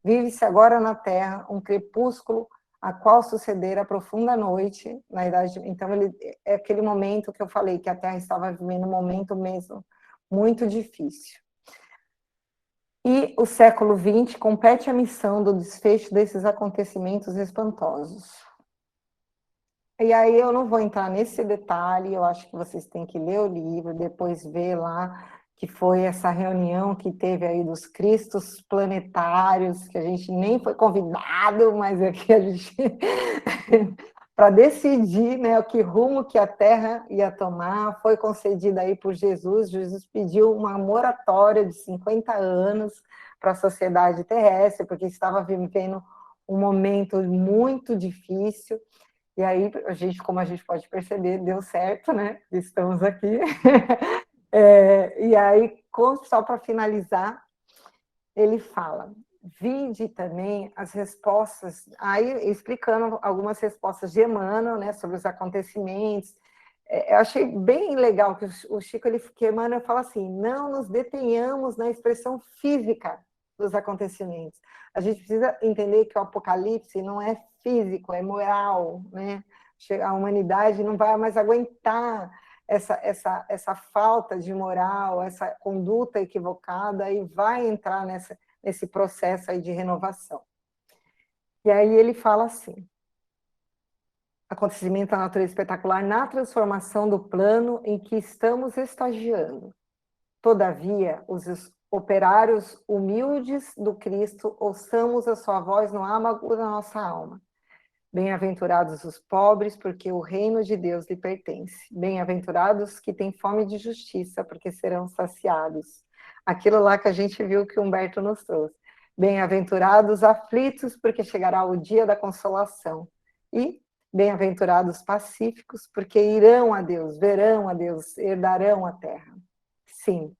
Vive-se agora na Terra um crepúsculo a qual suceder a profunda noite na idade. Então, é aquele momento que eu falei que a Terra estava vivendo um momento mesmo muito difícil. E o século XX compete a missão do desfecho desses acontecimentos espantosos. E aí eu não vou entrar nesse detalhe, eu acho que vocês têm que ler o livro, depois ver lá que foi essa reunião que teve aí dos cristos planetários, que a gente nem foi convidado, mas aqui a gente... para decidir, né, o que rumo que a Terra ia tomar, foi concedida aí por Jesus. Jesus pediu uma moratória de 50 anos para a sociedade terrestre, porque estava vivendo um momento muito difícil. E aí, como a gente pode perceber, deu certo, né? Estamos aqui. E aí, só para finalizar, ele fala: vide também as respostas, aí explicando algumas respostas de Emmanuel, né, sobre os acontecimentos. Eu achei bem legal que o Chico, que Emmanuel fala assim: não nos detenhamos na expressão física dos acontecimentos. A gente precisa entender que o Apocalipse não é físico, é moral, né? A humanidade não vai mais aguentar essa falta de moral, essa conduta equivocada, e vai entrar nesse processo aí de renovação. E aí ele fala assim: acontecimento da natureza espetacular na transformação do plano em que estamos estagiando. Todavia, os operários humildes do Cristo, ouçamos a sua voz no âmago da nossa alma. Bem-aventurados os pobres, porque o reino de Deus lhe pertence. Bem-aventurados que têm fome de justiça, porque serão saciados. Aquilo lá que a gente viu que Humberto nos trouxe. Bem-aventurados aflitos, porque chegará o dia da consolação. E bem-aventurados pacíficos, porque irão a Deus, verão a Deus, herdarão a terra. Sim,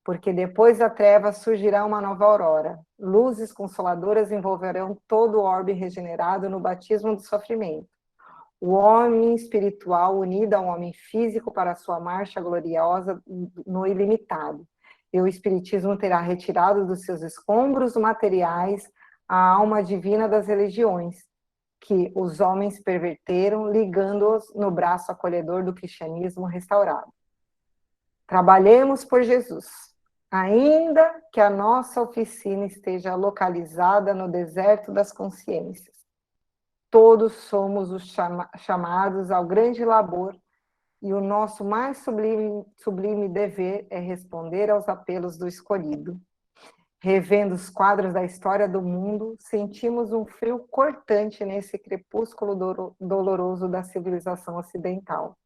porque depois da treva surgirá uma nova aurora. Luzes consoladoras envolverão todo o orbe regenerado no batismo do sofrimento. O homem espiritual unido ao homem físico para a sua marcha gloriosa no ilimitado. E o espiritismo terá retirado dos seus escombros materiais a alma divina das religiões, que os homens perverteram, ligando-os no braço acolhedor do cristianismo restaurado. Trabalhemos por Jesus, ainda que a nossa oficina esteja localizada no deserto das consciências. Todos somos os chamados ao grande labor, e o nosso mais sublime dever é responder aos apelos do escolhido. Revendo os quadros da história do mundo, sentimos um frio cortante nesse crepúsculo doloroso da civilização ocidental.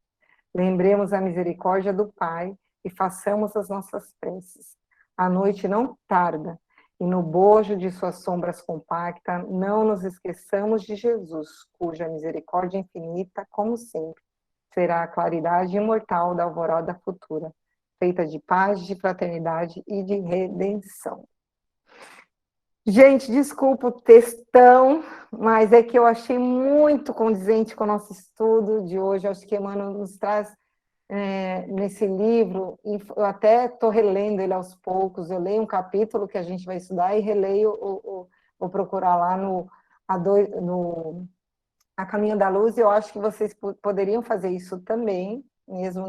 Lembremos a misericórdia do Pai e façamos as nossas preces. A noite não tarda, e no bojo de suas sombras compacta, não nos esqueçamos de Jesus, cuja misericórdia infinita, como sempre, será a claridade imortal da alvorada futura, feita de paz, de fraternidade e de redenção. Gente, desculpa o textão, mas é que eu achei muito condizente com o nosso estudo de hoje. Acho que Emmanuel nos traz nesse livro, eu até estou relendo ele aos poucos, eu leio um capítulo que a gente vai estudar e releio, vou procurar lá no A Caminho da Luz, e eu acho que vocês poderiam fazer isso também, mesmo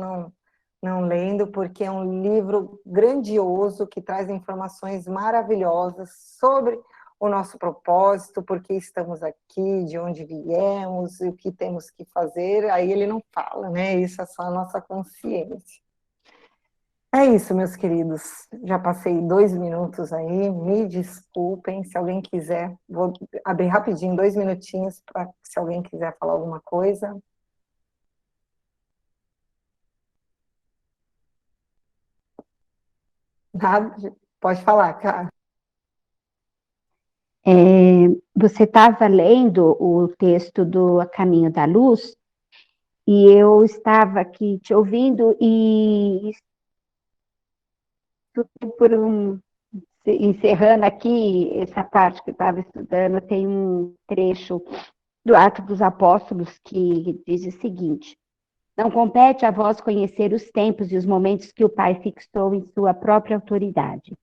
não lendo, porque é um livro grandioso, que traz informações maravilhosas sobre o nosso propósito, por que estamos aqui, de onde viemos, e o que temos que fazer, aí ele não fala, né? Isso é só a nossa consciência. É isso, meus queridos. Já passei 2 minutos aí, me desculpem. Se alguém quiser, vou abrir rapidinho 2 minutinhos para se alguém quiser falar alguma coisa. Nada? Pode falar, cara. Você estava lendo o texto do A Caminho da Luz, e eu estava aqui te ouvindo e encerrando aqui essa parte que eu estava estudando, tem um trecho do Atos dos Apóstolos que diz o seguinte: não compete a vós conhecer os tempos e os momentos que o Pai fixou em sua própria autoridade,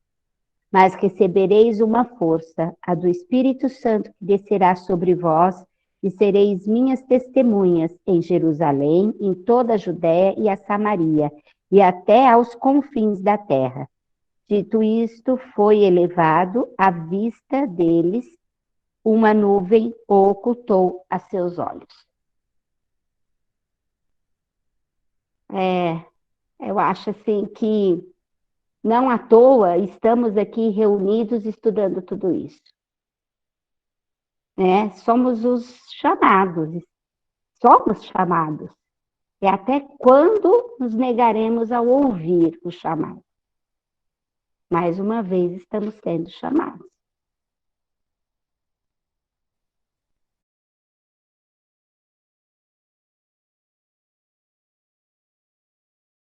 mas recebereis uma força, a do Espírito Santo, que descerá sobre vós, e sereis minhas testemunhas em Jerusalém, em toda a Judéia e a Samaria, e até aos confins da terra. Dito isto, foi elevado à vista deles, uma nuvem o ocultou a seus olhos. Eu acho assim que não à toa estamos aqui reunidos estudando tudo isso. Somos os chamados, somos chamados. E até quando nos negaremos ao ouvir o chamado? Mais uma vez estamos sendo chamados.